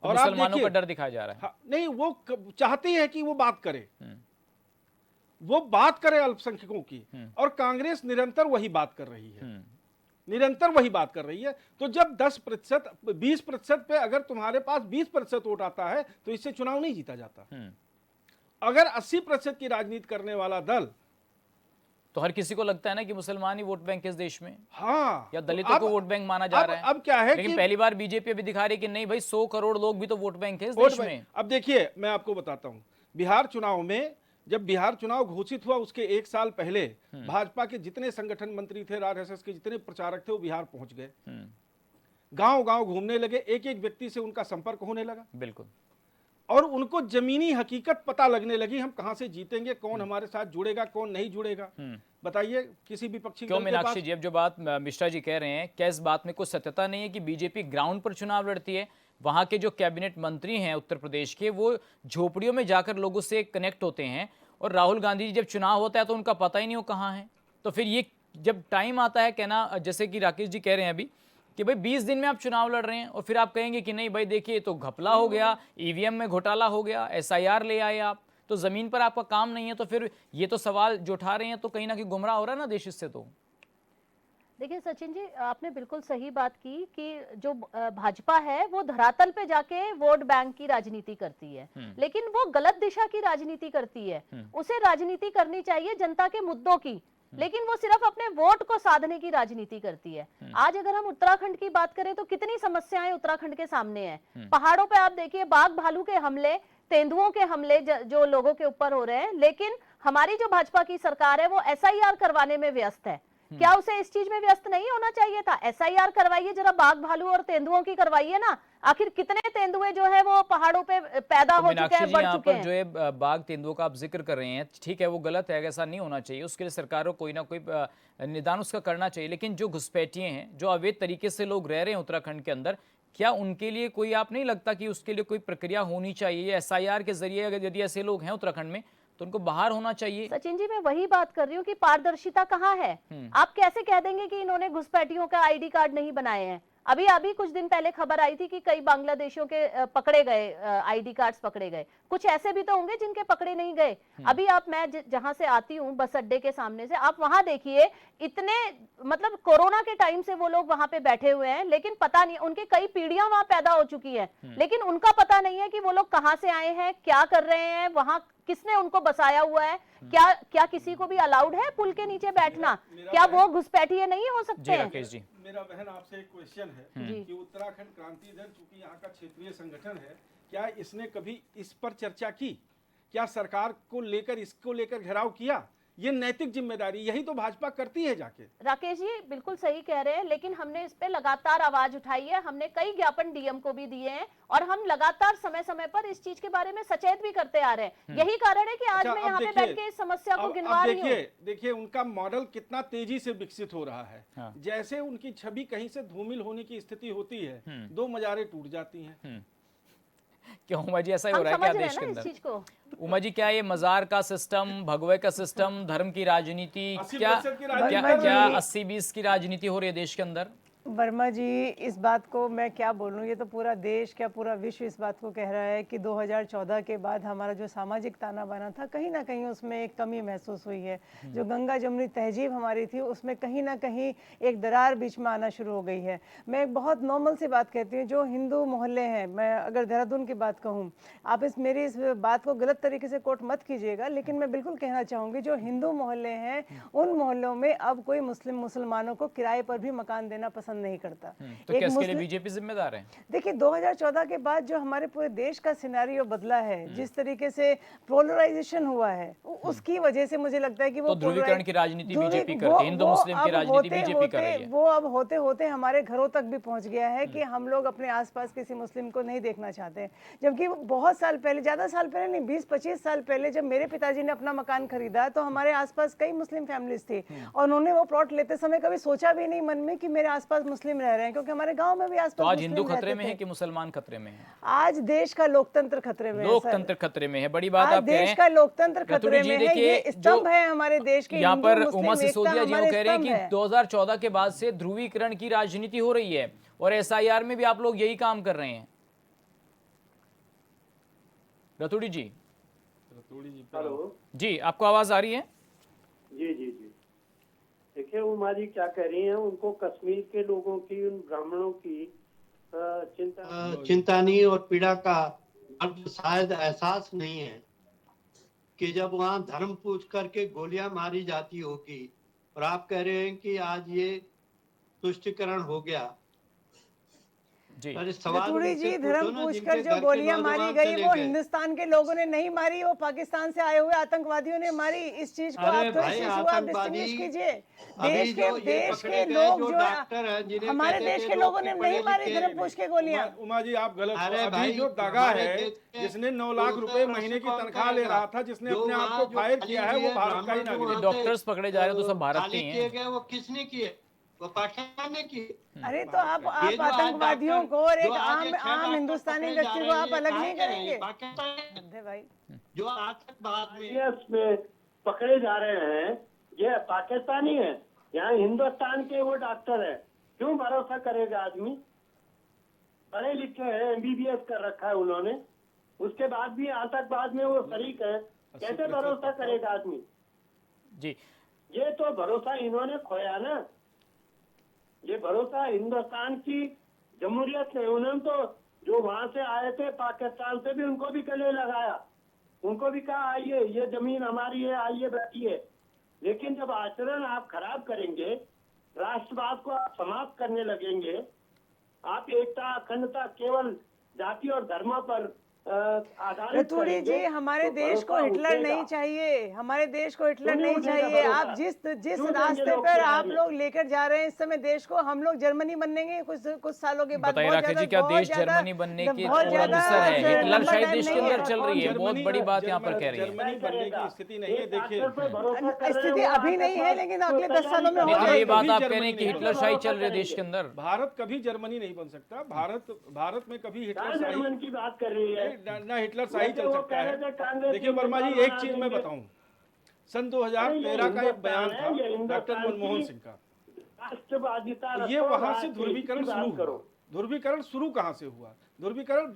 और आप मुसलमानों का डर दिखाया जा रहा है। नहीं, वो चाहती है कि वो बात करे, वो बात करे अल्पसंख्यकों की, और कांग्रेस निरंतर वही बात कर रही है, निरंतर वही बात कर रही है। तो जब 10%, 20% पे अगर तुम्हारे पास 20% वोट आता है तो इससे चुनाव नहीं जीता जाता। अगर 80% की राजनीति करने वाला दल, तो हर किसी को लगता है ना कि मुसलमान ही वोट बैंक इस देश में, हाँ, या दलितों को वोट बैंक माना जा रहा है। अब क्या है, लेकिन पहली बार बीजेपी अभी दिखा रही है कि नहीं भाई 100 करोड़ लोग भी तो वोट बैंक है इस देश में। अब देखिए, मैं आपको बताता हूं, बिहार चुनाव में, जब बिहार चुनाव घोषित हुआ उसके 1 साल पहले भाजपा के जितने संगठन मंत्री थे, आरएसएस के जितने प्रचारक थे, वो बिहार पहुंच गए, गांव गांव घूमने लगे, एक एक व्यक्ति से उनका संपर्क होने लगा। बिल्कुल। और उनको जमीनी हकीकत पता लगने लगी, हम कहां से जीतेंगे, कौन हमारे साथ जुड़ेगा, कौन नहीं जुड़ेगा। बताइए किसी विपक्षी क्यों दल के मीनाक्षी पास जी, अब जो बात मिश्रा जी कह रहे हैं, क्या इस बात में कुछ सत्यता नहीं है कि बीजेपी ग्राउंड पर चुनाव लड़ती है? वहां के जो कैबिनेट मंत्री हैं उत्तर प्रदेश के, वो झोपड़ियों में जाकर लोगों से कनेक्ट होते हैं, और राहुल गांधी जी जब चुनाव होता है तो उनका पता ही नहीं हो कहाँ है। तो फिर ये जब टाइम आता है, कहना जैसे कि राकेश जी कह रहे हैं अभी कि भाई 20 दिन में आप चुनाव लड़ रहे हैं, और फिर आप कहेंगे कि नहीं भाई देखिए तो घपला हो गया, ईवीएम में घोटाला हो गया, एसआईआर ले आए आप, तो जमीन पर आपका काम नहीं है। तो फिर ये तो सवाल जो उठा रहे हैं तो कहीं ना कहीं गुमराह हो रहा है ना देश इससे। तो देखिए सचिन जी, आपने बिल्कुल सही बात की कि जो भाजपा है वो धरातल पे जाके वोट बैंक की राजनीति करती है, लेकिन वो गलत दिशा की राजनीति करती है। उसे राजनीति करनी चाहिए जनता के मुद्दों की, लेकिन वो सिर्फ अपने वोट को साधने की राजनीति करती है। आज अगर हम उत्तराखंड की बात करें तो कितनी समस्याएं उत्तराखंड के सामने हैं। पहाड़ों पे आप देखिए बाघ भालू के हमले, तेंदुओं के हमले जो लोगों के ऊपर हो रहे हैं, लेकिन हमारी जो भाजपा की सरकार है वो एसआईआर करवाने में व्यस्त है। क्या उसे इस चीज में व्यस्त नहीं होना चाहिए था? एसआईआर करवाइए जरा, बाघ भालू और तेंदुओं की करवाइए ना। आखिर कितने तेंदुए जो है वो पहाड़ों पे पैदा हो चुके हैं, बढ़ चुके हैं। जो है बाघ तेंदुओं का आप जिक्र कर रहे हैं, ठीक है वो गलत है, ऐसा नहीं होना चाहिए, उसके लिए सरकारों कोई ना कोई निदान उसका करना चाहिए। लेकिन जो घुसपैठिए हैं, जो अवैध तरीके से लोग रह रहे हैं उत्तराखंड के अंदर, क्या उनके लिए कोई, आप नहीं लगता कि उसके लिए कोई प्रक्रिया होनी चाहिए? एसआईआर के जरिए अगर यदि ऐसे लोग हैं उत्तराखंड में तो उनको बाहर होना चाहिए। सचिन जी, मैं वही बात कर रही हूँ कि पारदर्शिता कहाँ है। आप कैसे कह देंगे कि इन्होंने घुसपैठियों का आईडी कार्ड नहीं बनाए हैं? अभी कुछ दिन पहले खबर आई थी कि कई बांग्लादेशियों के पकड़े गए, आईडी कार्ड्स पकड़े गए। कुछ ऐसे भी तो होंगे जिनके पकड़े नहीं गए। अभी आप, मैं जहां से आती हूँ बस अड्डे के सामने से, आप वहां देखिए, इतने मतलब कोरोना के टाइम से वो लोग वहां पे बैठे हुए हैं, लेकिन पता नहीं, उनकी कई पीढ़ियां वहां पैदा हो चुकी है, लेकिन उनका पता नहीं है कि वो लोग कहाँ से आए हैं, क्या कर रहे हैं, वहां किसने उनको बसाया हुआ है। क्या किसी को भी अलाउड है पुल के नीचे बैठना? क्या वो घुसपैठिए नहीं हो सकते हैं? राकेश जी, मेरा बहन आपसे एक क्वेश्चन है कि उत्तराखंड क्रांति दल चूंकि यहाँ का क्षेत्रीय संगठन है, क्या इसने कभी इस पर चर्चा की? क्या सरकार को लेकर, इसको लेकर घेराव किया? ये नैतिक जिम्मेदारी यही तो भाजपा करती है जाके। राकेश जी बिल्कुल सही कह रहे हैं, लेकिन हमने इस पे लगातार आवाज उठाई है, हमने कई ज्ञापन डीएम को भी दिए हैं, और हम लगातार समय समय पर इस चीज के बारे में सचेत भी करते आ रहे हैं। यही कारण है कि आज मैं यहाँ पे बैठ के इस समस्या को गिनवा रही हूँ। देखिए उनका मॉडल कितना तेजी से विकसित हो रहा है। जैसे उनकी छवि कहीं से धूमिल होने की स्थिति होती है, दो मजारें टूट जाती हैं। क्यों उमा जी, ऐसा ही हो रहा है क्या देश के अंदर? उमा जी, क्या ये मजार का सिस्टम, भगवे का सिस्टम, धर्म की राजनीति, क्या 80-20 की राजनीति हो रही है देश के अंदर? वर्मा जी, इस बात को मैं क्या बोलूं, ये तो पूरा देश, क्या पूरा विश्व इस बात को कह रहा है कि 2014 के बाद हमारा जो सामाजिक ताना बाना था, कहीं ना कहीं उसमें एक कमी महसूस हुई है। जो गंगा जमुनी तहजीब हमारी थी उसमें कहीं ना कहीं एक दरार बीच में आना शुरू हो गई है। मैं एक बहुत नॉर्मल सी बात कहती हूँ, जो हिंदू मोहल्ले हैं, मैं अगर देहरादून की बात कहूँ, आप मेरी इस बात को गलत तरीके से कोट मत कीजिएगा, लेकिन मैं बिल्कुल कहना चाहूँगी, जो हिंदू मोहल्ले हैं उन मोहल्लों में अब कोई मुसलमानों को किराए पर भी मकान देना पसंद नहीं करता। तो क्या इसके लिए बीजेपी जिम्मेदार है? देखिए 2014 के बाद जो हमारे पूरे देश का सिनेरियो बदला है, जिस तरीके से पोलराइजेशन हुआ है, उसकी वजह से मुझे लगता है कि वो तो ध्रुवीकरण की राजनीति बीजेपी करती है, हिंदू मुस्लिम की राजनीति बीजेपी कर रही है। वो अब होते होते हमारे घरों तक भी पहुंच गया है कि हम लोग अपने आसपास किसी मुस्लिम को नहीं देखना चाहते। जबकि बहुत साल पहले, ज्यादा साल पहले नहीं, 20-25 साल पहले जब मेरे पिताजी ने अपना मकान खरीदा तो हमारे आसपास कई मुस्लिम फैमिलीज थी, और उन्होंने वो प्लॉट लेते समय कभी सोचा भी नहीं मन में कि मेरे आसपास मुस्लिम रह रहे हैं, क्योंकि हमारे गांव में भी आसपास। तो आज हिंदू खतरे में है कि मुसलमान खतरे में है? आज देश का लोकतंत्र खतरे में है। लोकतंत्र खतरे में है, बड़ी बात आप कह रहे हैं। देश का लोकतंत्र खतरे में है, ये स्तंभ है हमारे देश के। यहाँ पर उमा सिसोदिया जी वो कह रहे हैं कि 2014 के बाद से ध्रुवीकरण की राजनीति हो रही है, और एसआईआर में भी आप लोग यही काम कर रहे हैं। रतूड़ी जी, हेलो जी, आपको आवाज आ रही है? जी जी जी, देखिए उमा जी क्या कह रही हैं, उनको कश्मीर के लोगों की, उन ब्राह्मणों की चिंता नहीं और पीड़ा का शायद एहसास नहीं है कि जब वहाँ धर्म पूछ करके गोलियां मारी जाती होगी, और आप कह रहे हैं कि आज ये तुष्टिकरण हो गया। जी अरे सवाल रतूड़ी उनसे जी, पूछो धर्म ना पूछकर जिनके जो घर के गोलियां मारी नौजवान गई चले वो गए। हिंदुस्तान के लोगों ने नहीं मारी, वो पाकिस्तान से आए हुए आतंकवादियों ने मारी। इस चीज को अरे आप थोड़ी भाई, सी इसको आप आतंकवादी डिस्टिंग्विश कीजिए। अभी जो ये देश पकड़े के गए लोग जो जो डॉक्टर हैं जिन्हें हमारे कहते देश थे के लोग लोगों कि ने पढ़े नहीं मारी लिखे धर्म पूछ के गोलियां। उमा जी आप गलत हो। अरे अभी भाई, जो दगा हमारे है, देश में जिसने 9 तो लाख उस रुपए पर महीने की कौन तनख्वाह ले करेगा? रहा था, जिसने जो अपने आप वहाँ को जो फायर खाली किया है, वो किए भारत का ही ब्राह्मण जो नागरिक वहाँ है। से, डॉक्टर्स पकड़े जा रहे हैं तो सब भारत के खाली ही किए हैं। गए वो किसने किए? वो पाकिस्तान ने किए। अरे तो आप ये जो आज आतंकवादियों डॉक्टर को और जो एक आज ये आम 6 आम डॉक्टर हिंदुस्तानी पकड़े जा व्यक्ति रहे को हैं, आप ये अलग कहाँ नहीं के हैं? करेंगे। ये पाकिस्तान के। अंधे भाई, जो आतंकवाद में IAS में पकड़े जा रहे हैं ये पाकिस्तानी है, यहाँ हिंदुस्तान के वो डॉक्टर है। क्यों भरोसा करेगा आदमी? पढ़े लिखे हैं, MBBS कर रखा है उन्होंने, उसके बाद भी आतंकवाद में वो शरीक है, कैसे भरोसा करेगा आदमी? जी ये तो भरोसा इन्होंने खोया ना। ये भरोसा हिंदुस्तान की जमहूरियत ने, उन्होंने तो जो वहां से आए थे पाकिस्तान से भी उनको भी गले लगाया, उनको भी कहा आइए ये जमीन हमारी है, आइए बैठिए। लेकिन जब आचरण आप खराब करेंगे, राष्ट्रवाद को आप समाप्त करने लगेंगे, आप एकता अखंडता केवल जाति और धर्म पर आधारित रतूड़ी करेंगे, जी, हमारे तो देश को भरोसा हिटलर उठेगा। नहीं चाहिए, हमारे देश को हिटलर क्यों नहीं नहीं उठेगा चाहिए। भरोसा? आप जिस जिस क्यों देंगे रास्ते लोग पर किराए आप में? लोग लेकर जा रहे हैं इस समय देश को, हम लोग जर्मनी बनेंगे कुछ सालों के बाद। बताइए बहुत राकेश जी, ज्यादा- क्या बहुत देश ज्यादा- जर्मनी बनने की बहुत ओर ज्यादा अग्रसर है? लंबा हिटलरशाही टाइम देश के नहीं अंदर है। चल रही है, बहुत बड़ी बात यहाँ पर कह रही है। जर्मनी बनने की स्थिति नहीं है। देखिए, स्थिति अभी नहीं है, लेकिन अगले 10 सालों में हो नहीं तो ये जाएगी। बात आप जर्मनी कह रहे हैं कि नहीं हिटलरशाही चल रही है देश के अंदर। भारत कभी जर्मनी नहीं बन सकता। भारत में कभी हिटलरशाही जर्मन की बात कर रही है। ना हिटलरशाही चल सकता है। देखिए वर्मा जी, एक चीज मैं बताऊं, सन 2013 का एक बयान था डॉक्टर मनमोहन सिंह का। राष्ट्रवादिता ये वहां से ध्रुवीकरण शुरू हुआ। ध्रुवीकरण शुरू कहां से हुआ? ध्रुवीकरण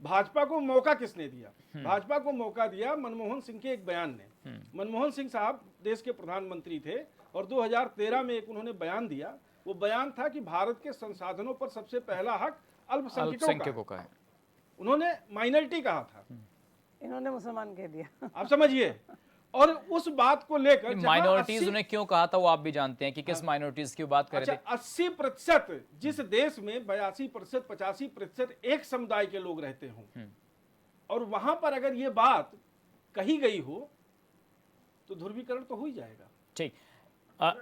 भाजपा को मौका किसने दिया? भाजपा को मौका दिया मनमोहन सिंह के एक बयान ने। मनमोहन सिंह साहब देश के प्रधानमंत्री थे और 2013 में एक उन्होंने बयान दिया। वो बयान था कि भारत के संसाधनों पर सबसे पहला हक अल्पसंख्यकों का है। उन्होंने माइनॉरिटी कहा था, इन्होंने मुसलमान कह दिया। आप समझिए। और उस बात को लेकर माइनॉरिटीज उन्हें क्यों कहा था वो आप भी जानते हैं कि किस माइनॉरिटीज की बात कर रहे थे। 80% जिस देश में 82% 85% एक समुदाय के लोग रहते हों और वहां पर अगर ये बात कही गई हो तो ध्रुवीकरण तो हो ही जाएगा। ठीक,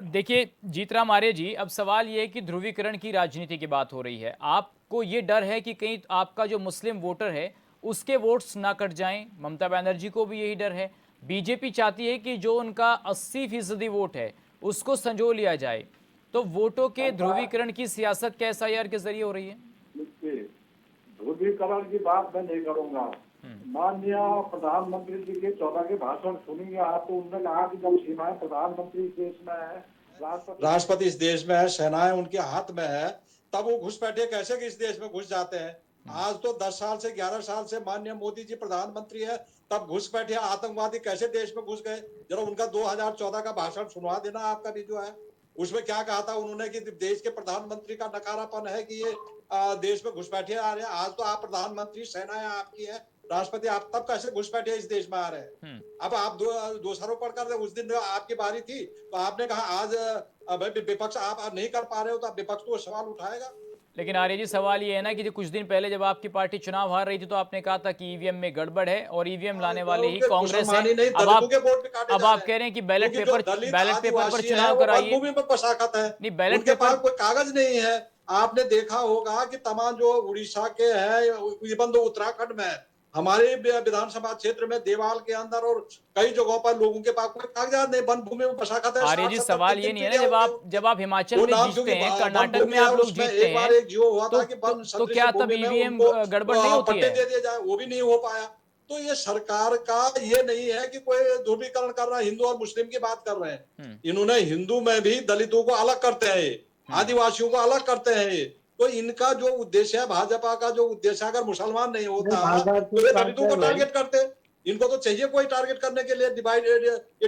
देखिए जीतराम आर्य जी, अब सवाल ये है कि ध्रुवीकरण की राजनीति की बात हो रही है। आपको ये डर है कि कहीं आपका जो मुस्लिम वोटर है उसके वोट्स ना कट जाएं? ममता बनर्जी को भी यही डर है। बीजेपी चाहती है कि जो उनका 80% वोट है उसको संजो लिया जाए। तो वोटों के ध्रुवीकरण की सियासत क्या SIR के जरिए हो रही है? ध्रुवीकरण की बात मैं नहीं करूंगा। माननीय प्रधानमंत्री जी के 14 के भाषण सुनेंगे आप, तो उन्होंने कहा कि जब सीमाएं प्रधानमंत्री इस देश में है, राष्ट्रपति इस देश में है, सेनाएं उनके हाथ में है, तब वो घुसपैठिए कैसे कि इस देश में घुस जाते हैं? आज तो 10 साल से 11 साल से माननीय मोदी जी प्रधानमंत्री है, तब घुसपैठिए आतंकवादी कैसे देश में घुस गए? जरा उनका 2014 का भाषण सुनवा देना आपका भी जो है। उसमें क्या कहा था उन्होंने कि देश के प्रधानमंत्री का नकारापन है कि ये देश में घुसपैठिए आ रहे हैं। आज तो आप प्रधानमंत्री, सेनाएं आपकी है, राष्ट्रपति, आप तब कैसे घुसपैठिए इस देश में आ रहे हैं? अब आप दोषारोपण कर रहे हैं। उस दिन आपकी बारी थी तो आपने कहा आज विपक्ष आप नहीं कर पा रहे हो, तो आप विपक्ष को सवाल उठाएगा। लेकिन आर्य जी, सवाल ये है ना कि जो कुछ दिन पहले जब आपकी पार्टी चुनाव हार रही थी तो आपने कहा था कि ईवीएम में गड़बड़ है और ईवीएम लाने वाले ही कांग्रेस है। अब आप कह रहे हैं कि बैलेट पेपर पर चुनाव कराइए। नहीं, बैलेट पेपर कोई कागज नहीं है। आपने देखा होगा कि तमाम जो उड़ीसा के हैं, इवन तो उत्तराखंड में हमारे विधानसभा क्षेत्र में देवाल के अंदर और कई जगहों पर लोगों के पास कोई कागजात नहीं, वन भूमि में बसाखत है। आर्य जी, सवाल ये नहीं है ना, जब आप हिमाचल में जीतते हैं, कर्नाटक में आप लोग जीतते हैं, तो क्या तब ईवीएम गड़बड़ नहीं होती है? दे दिया जाए, वो भी नहीं हो पाया। तो ये सरकार का ये नहीं है कि कोई ध्रुवीकरण कर रहा है, हिंदू और मुस्लिम की बात कर रहे हैं। इन्होंने हिंदू में भी दलितों को अलग करते हैं, आदिवासियों को अलग करते हैं। तो इनका जो उद्देश्य है, भाजपा का जो उद्देश्य, अगर मुसलमान नहीं होता तो ये दलितों को टारगेट करते। इनको तो चाहिए कोई टारगेट करने के लिए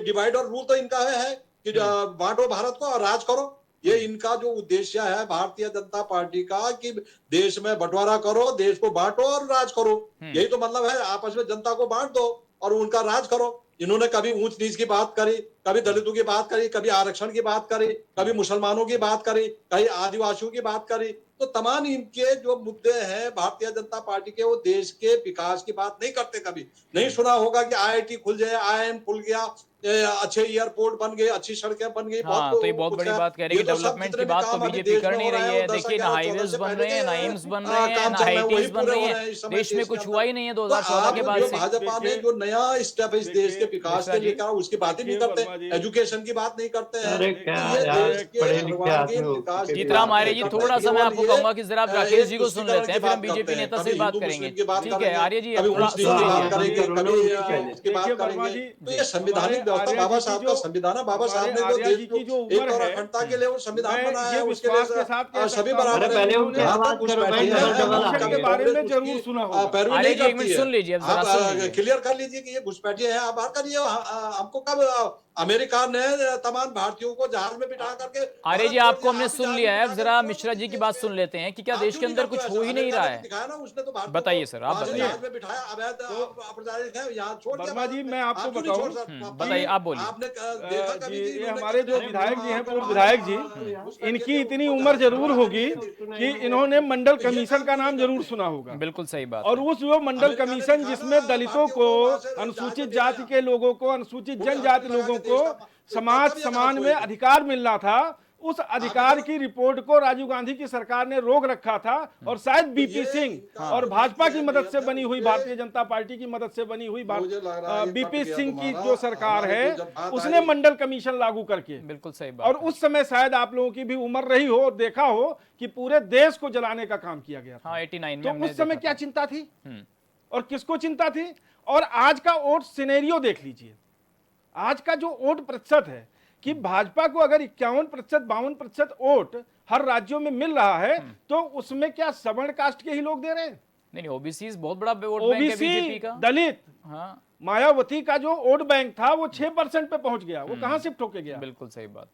डिवाइड और रूल तो इनका है कि बांटो भारत को और राज करो। ये इनका जो उद्देश्य है भारतीय जनता पार्टी का कि देश में बंटवारा करो, देश को बांटो और राज करो। यही तो मतलब है, आपस में जनता को बांट दो और उनका राज करो। इन्होंने कभी ऊंच नीच की बात करी, कभी दलितों की बात करी, कभी आरक्षण की बात करी, कभी मुसलमानों की बात करी, कहीं आदिवासियों की बात करी। तो तमाम इनके जो मुद्दे हैं भारतीय जनता पार्टी के, वो देश के विकास की बात नहीं करते। कभी नहीं सुना होगा कि IIT खुल जाए, IIM खुल गया, अच्छे एयरपोर्ट बन गए, अच्छी सड़कें बन गई, हाँ, तो ये बहुत कुछ बड़ी है। बात कह रही है ये कि तो सब डेवलपमेंट जितने की भी बात तो काम अभी बीजेपी देश कर में नहीं हो रहा रही है, है। वो 10, देखिए ना 11, 14 हाईवेज से बन पहले रहे हैं, ना के एम्स बन रहे हैं, काम ना चल रहे हैं, IITs वही बन पूरे रही हो हैं। रहे हैं इस समय देश में के कुछ अंदर। हुआ ही नहीं है तो 2014 के आप बाद जो से। भाजपा ने जो नया स्टेप इस देश के विकास मिश्रा के जी। लिए करा, उसकी बात ही नहीं देखिए करते, वर्मा जी, एजुकेशन की बात नहीं करते हैं। अरे तो क्या ये यार, देश के पढ़े लिखे सर्वांगीण आदमी हो विकास की जीतराम बात आर्य नहीं जी, करते। थोड़ा सा मैं केवल आपको ये कहूंगा कि जरा आप राकेश एक जी को सुन लेते हैं, फिर हम तुष्टीकरण की बीजेपी बात नेता करते से हैं, बात कभी हिंदू करेंगे। मुस्लिम की बात ठीक है करेंगे, आर्य जी, कभी थोड़ा ऊंच नीच सुन की बात लीजिए। करेंगे, कभी उसकी बात देखिए वर्मा करेंगे। जी, तो ये संविधानिक हमारे व्यवस्था आर्य बाबा जी की साहब का जो संविधान है, बाबा साहब ने जो आर्य देश जी को की जो एक उम्र और है, अखंडता के लिए वो संविधान मैं बनाया ये है, उसके लिए विश्वास के साथ कह सभी सकता हूं बराबर अरे है। पहले इन्होंने जहां तक करो भाई, घुसपैठियां डबल हैं, डबल कमीशन के कभी बारे में कांग्रेस जरूर उसकी सुना होगा। पैरवी आर्य नहीं जी एक करती मिनट है। सुन लीजिए, अब जरा आप सुन लीजिए। क्लियर कर लीजिए कि ये घुसपैठिए हैं, आप बाहर करिए। हमको कब अमेरिका ने तमाम भारतीयों को जहाज में बिठा करके आर्य जी, भारत छोड़ आपको दिया, हमने आप भी सुन जहाज लिया में है, अब बिठा जरा करके मिश्रा छोड़ जी की दीजिए बात देश सुन में। लेते हैं कि क्या आप देश क्यों के नहीं अंदर करते कुछ ऐसा? हो ही नहीं अमेरिका रहा ने है। दिखाया ना, उसने तो भारत बताइए सर, आप वहां से बताइए। जहाज में बिठाया, अवैध अप्रचारित है, यहाँ छोड़ दिया वर्मा भारत जी, में। मैं आपको आप क्यों नहीं छोड़ बताऊं सकते? बताइए, आप बोलिए। आपने देखा जी, कभी कि ये इन्होंने हमारे जो कितने विधायक जी हैं, पूर्व वहाँ विधायक जी, घुसपैठिए इनकी थे, इतनी उनको उम्र जरूर जहाज होगी में कि इन्होंने मंडल तो ये कमीशन काम का क्यों नाम नहीं जरूर करते? सुना होगा। बिल्कुल सही बात और है। उस वो मंडल अमेरिका ने कमीशन दिखाया जिसमें ना, दलितों भारतीयों को, को वहां से जहाज में अनुसूचित भेजा जाति के लोगों को, अनुसूचित पूरे जनजाति हाथ में लगा लोगों के को देश का समाज कर्तव्य समान अदा में हुए थे। अधिकार मिलना था। उस अधिकार की रिपोर्ट को राजीव गांधी की सरकार ने रोक रखा था, और शायद बीपी ये सिंह इनका और जो भाजपा नीति की है, मदद से नियत है, बनी हुई, उसपे भारतीय जनता पार्टी की मदद से बनी हुई मुझे लग रहा है ये कट बीपी गया सिंह की तुम्हारा। जो सरकार हमारे है, को जब बात उसने आई- मंडल कमीशन लागू करके, बिल्कुल सही बात और है। उस समय शायद आप लोगों की भी उम्र रही हो और देखा हो कि पूरे देश को जलाने का काम किया गया था। हाँ, 89 में तो हमने उस समय देखा क्या था। चिंता थी और किसको चिंता थी? और आज का वोट सिनेरियो देख लीजिए। आज का जो वोट प्रतिशत है कि भाजपा को अगर 51%, 52% वोट हर राज्यों में मिल रहा है, तो उसमें क्या सवर्ण कास्ट के ही लोग दे रहे हैं? नहीं, ओबीसी बहुत बड़ा वोट बैंक है बीजेपी ओबीसी, का। दलित, हाँ, मायावती का जो वोट बैंक था वो 6% पे पहुंच गया। वो कहां शिफ्ट होके गया? बिल्कुल सही बात।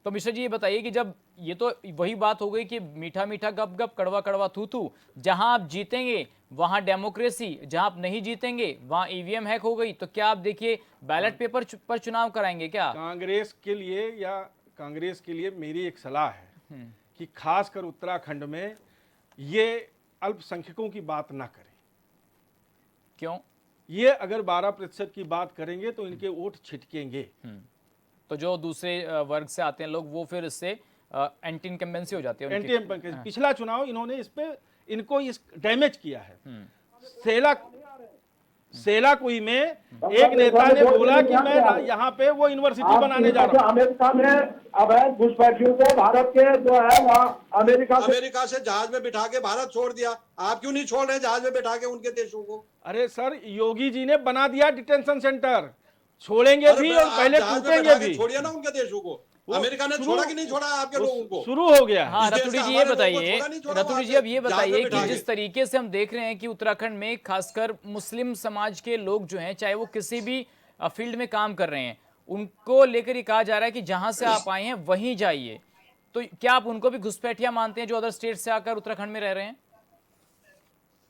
तो मिश्रा जी ये बताइए कि जब ये तो वही बात हो गई कि मीठा मीठा गप गप, कड़वा कड़वा थू थू, जहां आप जीतेंगे वहां डेमोक्रेसी, जहां आप नहीं जीतेंगे वहां ईवीएम हैक हो गई, तो क्या आप देखिए बैलेट पेपर पर चुनाव कराएंगे क्या? कांग्रेस के लिए, या कांग्रेस के लिए मेरी एक सलाह है कि खासकर उत्तराखंड में ये अल्पसंख्यकों की बात ना करें। क्यों? ये अगर 12% की बात करेंगे तो इनके वोट छिटकेंगे। तो जो दूसरे वर्ग से आते हैं लोग, वो फिर इससे एंटी इनकम्बेंसी हो जाती है उनकी। एंटी पिछला चुनाव इन्होंने इस पे इनको इस डैमेज किया है। सेलाकुई में एक नेता ने बोला कि मैं यहाँ पे वो यूनिवर्सिटी बनाने जा रहा हूँ। अमेरिका में अवैध घुसपैठियों को भारत के जो है वहाँ अमेरिका से जहाज में बिठा के भारत छोड़ दिया, आप क्यों नहीं छोड़ रहे जहाज में बिठा के उनके देशों को? अरे सर, योगी जी ने बना दिया डिटेंशन सेंटर, छोड़ेंगे भी और पहले कूटेंगे भी। छोड़िए ना उनके देशों को। अमेरिका ने छोड़ा कि नहीं छोड़ा आपके लोगों को? शुरू हो गया। हाँ, इस देश रतुड़ी का जी ये हमारे लोगों को बताइए, छोड़ा नहीं छोड़ा रतुड़ी वहाँ जी से, अब ये जहाज में बताइए कि बिठा के। जिस तरीके से हम देख रहे हैं कि उत्तराखंड में खासकर मुस्लिम समाज के लोग जो हैं, चाहे वो किसी भी फील्ड में काम कर रहे हैं, उनको लेकर ये कहा जा रहा है कि जहां से आप आए हैं वहीं जाइए, तो क्या आप उनको भी घुसपैठिया मानते हैं जो अदर स्टेट से आकर उत्तराखंड में रह रहे हैं?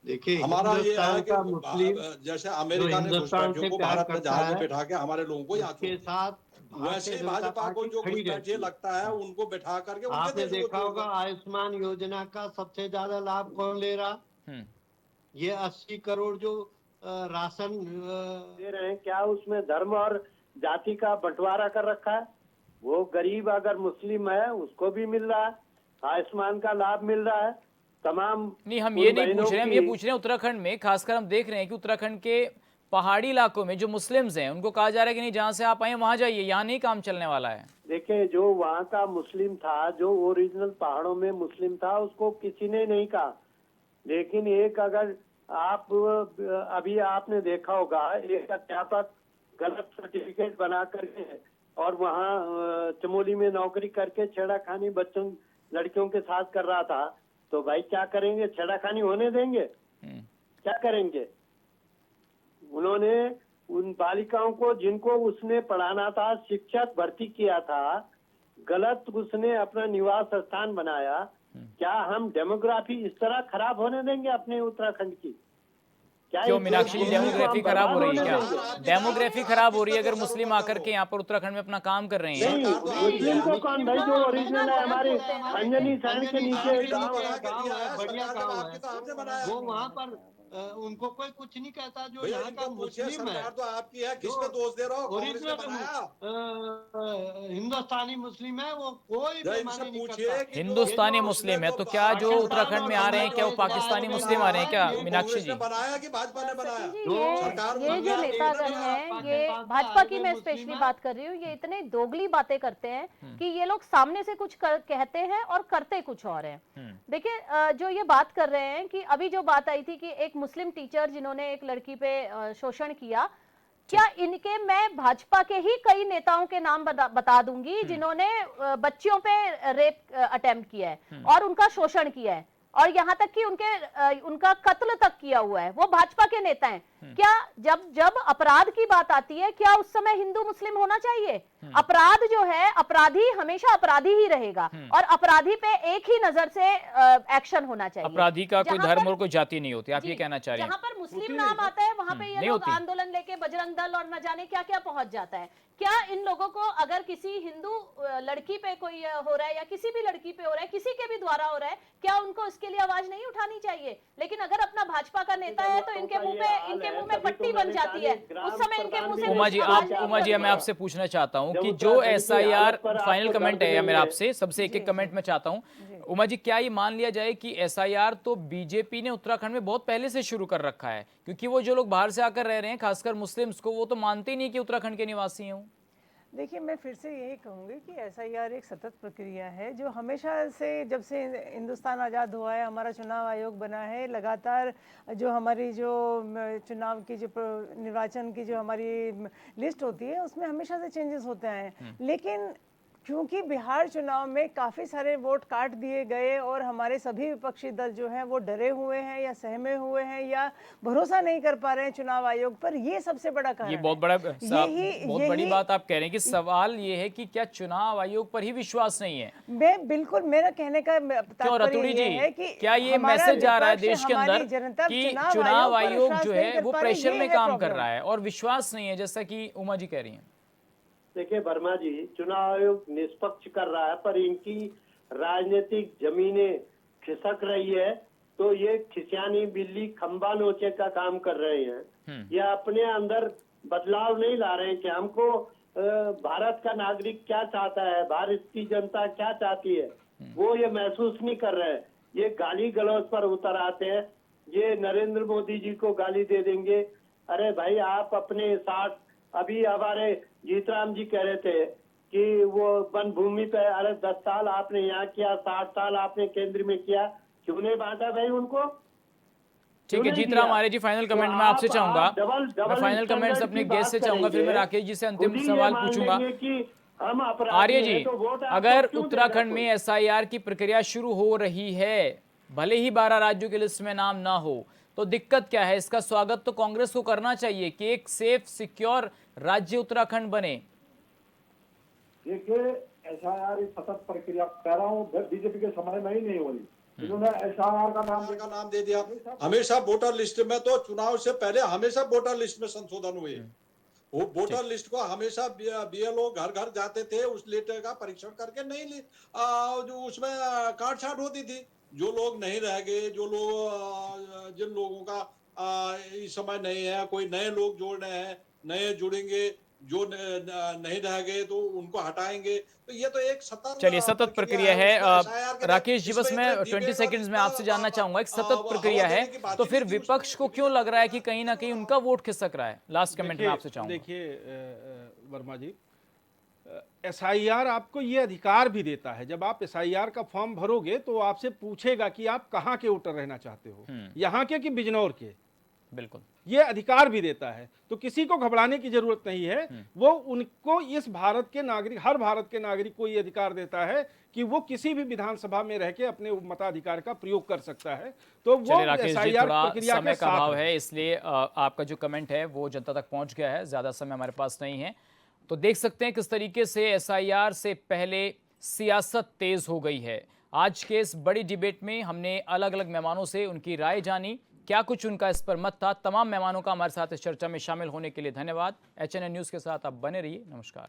देखिए, हमारा ये है कि मुस्लिम जैसे अमेरिका ने घुसपैठियों को भारत में जहाज में है, बिठा के हमारे लोगों को यहाँ के साथ वैसे ही भाजपा को जो घुसपैठिए लगता है उनको बिठा करके उनके आपने देश को देखा होगा छोड़ना। आयुष्मान योजना का सबसे ज्यादा लाभ कौन ले रहा? ये 80 करोड़ जो राशन दे रहे हैं, क्या उसमें धर्म और जाति का बंटवारा कर रखा है? वो गरीब अगर मुस्लिम है उसको भी मिल रहा है, आयुष्मान का लाभ मिल रहा है तमाम। नहीं, हम ये नहीं पूछ रहे हैं, हम ये पूछ रहे हैं उत्तराखंड में खासकर हम देख रहे हैं कि उत्तराखंड के पहाड़ी इलाकों में जो मुस्लिम्स हैं उनको कहा जा रहा है कि नहीं, जहां से आप आए वहां जाइए, यहाँ नहीं काम चलने वाला है। देखिए, जो वहाँ का मुस्लिम था, जो ओरिजिनल पहाड़ों में मुस्लिम था, उसको किसी ने नहीं कहा। लेकिन एक अगर आप अभी आपने देखा होगा, एक अध्यापक गलत सर्टिफिकेट बना करके और वहाँ चमोली में नौकरी करके छेड़ाखानी बच्चों लड़कियों के साथ कर रहा था, तो भाई क्या करेंगे? छेड़ाखानी होने देंगे? क्या करेंगे? उन्होंने उन बालिकाओं को जिनको उसने पढ़ाना था, शिक्षक भर्ती किया था, गलत उसने अपना निवास स्थान बनाया। क्या हम डेमोग्राफी इस तरह खराब होने देंगे अपने उत्तराखंड की? क्या क्यों इस मीनाक्षी जी, भूमि को डेमोग्राफी हम खराब हो बर्बाद रही है होने क्या? देंगे? डेमोग्राफी खराब हो रही है अगर मुस्लिम आकर के यहाँ पर उत्तराखंड में अपना काम कर रहे हैं। नहीं, मुस्लिम को कौन भाई, जो ओरिजिनल है हमारे अंजनी सैन के नीचे गांव है, बढ़िया गांव है, वो वहाँ पर उनको कोई कुछ नहीं कहता। जो यहाँ का मुस्लिम है, तो आपकी है, किसको दोष दे रहे हो? कांग्रेस ने ओरिजिनल बनाया। हिंदुस्तानी मुस्लिम है, वो कोई इनसे बेईमानी नहीं पूछिए करता। कि हिंदुस्तानी मुस्लिम है तो क्या जो उत्तराखंड में आ रहे हैं क्या वो पाकिस्तानी मुस्लिम आ रहे हैं क्या मीनाक्षी जी? बनाया कि भाजपा ने बनाया? सचिन जी, ये जो नेतागण हैं, ये भाजपा की मैं स्पेशली बात कर रही हूँ, ये इतने दोगली बातें करते हैं कि ये लोग सामने से कुछ कहते हैं और करते कुछ और हैं। देखिए, जो ये बात कर रहे हैं कि अभी जो बात आई थी कि एक मुस्लिम टीचर जिन्होंने एक लड़की पे शोषण किया, क्या इनके मैं भाजपा के ही कई नेताओं के नाम बता दूंगी जिन्होंने बच्चियों पे रेप अटेम्प्ट किया है और उनका शोषण किया है और यहाँ तक कि उनका कत्ल तक किया हुआ है, वो भाजपा के नेता हैं। क्या जब अपराध की बात आती है, क्या उस समय हिंदू मुस्लिम होना चाहिए? अपराध जो है, अपराधी हमेशा अपराधी ही रहेगा और अपराधी पे एक ही नजर से एक्शन होना चाहिए। अपराधी का कोई धर्म और कोई जाति नहीं होती, आप ये कहना चाह रहे हैं? जहाँ पर मुस्लिम नाम आता है वहां पे ये लोग आंदोलन लेके बजरंग दल और न जाने क्या क्या पहुंच जाता है। क्या इन लोगों को अगर किसी हिंदू लड़की पे कोई हो रहा है या किसी भी लड़की पे हो रहा है, किसी के भी द्वारा हो रहा है, क्या उनको इसके लिए आवाज नहीं उठानी चाहिए? लेकिन अगर अपना भाजपा का नेता है तो इनके मुंह में पट्टी बन जाती है, उस समय इनके मुंह से उमा जी मैं आपसे पूछना चाहता हूँ कि जो SIR फाइनल कमेंट है या मेरा आपसे सबसे एक कमेंट में चाहता हूँ उमा जी, क्या ये मान लिया जाए कि SIR तो बीजेपी ने उत्तराखंड में बहुत पहले से शुरू कर रखा है, क्योंकि वो जो लोग बाहर से आकर रह रहे हैं खासकर मुस्लिम्स को, वो तो मानते ही नहीं कि उत्तराखंड के निवासी हैं। देखिए, मैं फिर से यही कहूँगी कि SIR एक सतत प्रक्रिया है जो हमेशा से, जब से हिंदुस्तान आज़ाद हुआ है, हमारा चुनाव आयोग बना है, लगातार जो हमारी जो चुनाव की जो निर्वाचन की जो हमारी लिस्ट होती है उसमें हमेशा से चेंजेस होते हैं। लेकिन क्योंकि बिहार चुनाव में काफ़ी सारे वोट काट दिए गए और हमारे सभी विपक्षी दल जो हैं वो डरे हुए हैं या सहमे हुए हैं या भरोसा नहीं कर पा रहे हैं चुनाव आयोग पर, ये सबसे बड़ा कारण ये बहुत बड़ी बात आप कह रहे हैं कि सवाल ये है कि क्या चुनाव आयोग पर ही विश्वास नहीं है? मैं बिल्कुल, मेरा कहने का तात्पर्य ये है कि क्या ये मैसेज जा रहा है देश के अंदर कि चुनाव आयोग जो है वो प्रेशर में काम कर रहा है और विश्वास नहीं है, जैसा कि उमा जी कह रही हैं? देखिए वर्मा जी, चुनाव आयोग निष्पक्ष कर रहा है पर इनकी राजनीतिक जमीनें खिसक रही है, तो ये खिसियानी बिल्ली खंबा नोचे का काम कर रहे हैं। ये अपने अंदर बदलाव नहीं ला रहे हैं कि हमको भारत का नागरिक क्या चाहता है, भारत की जनता क्या चाहती है, वो ये महसूस नहीं कर रहे हैं। ये गाली गलौज पर उतर आते हैं, ये नरेंद्र मोदी जी को गाली दे देंगे। अरे भाई, आप अपने साथ, अभी हमारे जीतराम जी कह रहे थे कि वो वन भूमि पे, अरे 10 साल आपने यहाँ किया, 60 साल आपने केंद्र में किया, क्यों नहीं बांटा भाई उनको? ठीक है जीतराम आर्य जी, फाइनल कमेंट मैं आपसे चाहूंगा, मैं फाइनल कमेंट्स अपने गेस्ट से चाहूंगा, फिर मैं राकेश जी से अंतिम सवाल पूछूंगा। आर्य जी, अगर उत्तराखंड में SIR की प्रक्रिया शुरू हो रही है, भले ही 12 राज्यों की लिस्ट में नाम ना हो, तो दिक्कत क्या है? इसका स्वागत तो कांग्रेस को करना चाहिए कि एक सेफ सिक्योर राज्य उत्तराखंड बने। देखिए, SIR एक सतत प्रक्रिया कह रहा हूँ, बीजेपी के समय में ही नहीं हो रही। इन्होंने SIR का नाम दे दिया। हमेशा वोटर लिस्ट में, तो चुनाव से पहले हमेशा वोटर लिस्ट में संशोधन हुए। वो वोटर लिस्ट को हमेशा BLO घर घर जाते थे, उस लेटर का परीक्षण करके नहीं जो उसमें काटछाट होती थी। जो लोग नहीं रह गए, जो लोग जिन लोगों का इस समय नहीं है, कोई नए लोग जोड़ रहे हैं, नए जुड़ेंगे, जो नहीं रह गए तो उनको हटाएंगे। तो ये तो एक सतत प्रक्रिया है। राकेश जी, बस मैं 20 सेकंड्स में आपसे जानना चाहूंगा, एक सतत प्रक्रिया है तो फिर विपक्ष को क्यों लग रहा है कि कहीं ना कहीं उनका वोट खिसक रहा है? लास्ट कमेंट में आपसे चाहूंगा। देखिए वर्मा जी, SIR आपको ये अधिकार भी देता है, जब आप SIR का फॉर्म भरोगे तो आपसे पूछेगा कि आप कहाँ के वोटर रहना चाहते हो, यहाँ के कि बिजनौर के। बिल्कुल, ये अधिकार भी देता है, तो किसी को घबराने की जरूरत नहीं है। वो उनको, इस भारत के नागरिक, हर भारत के नागरिक को ये अधिकार देता है कि वो किसी भी विधानसभा में रह के अपने मताधिकार का प्रयोग कर सकता है। तो वो SIR प्रक्रिया समय का अभाव है, इसलिए आपका जो कमेंट है वो जनता तक पहुंच गया है, ज्यादा समय हमारे पास नहीं है। तो देख सकते हैं किस तरीके से SIR से पहले सियासत तेज हो गई है। आज के इस बड़ी डिबेट में हमने अलग अलग मेहमानों से उनकी राय जानी, क्या कुछ उनका इस पर मत था। तमाम मेहमानों का हमारे साथ इस चर्चा में शामिल होने के लिए धन्यवाद। HNN न्यूज़ के साथ आप बने रहिए। नमस्कार।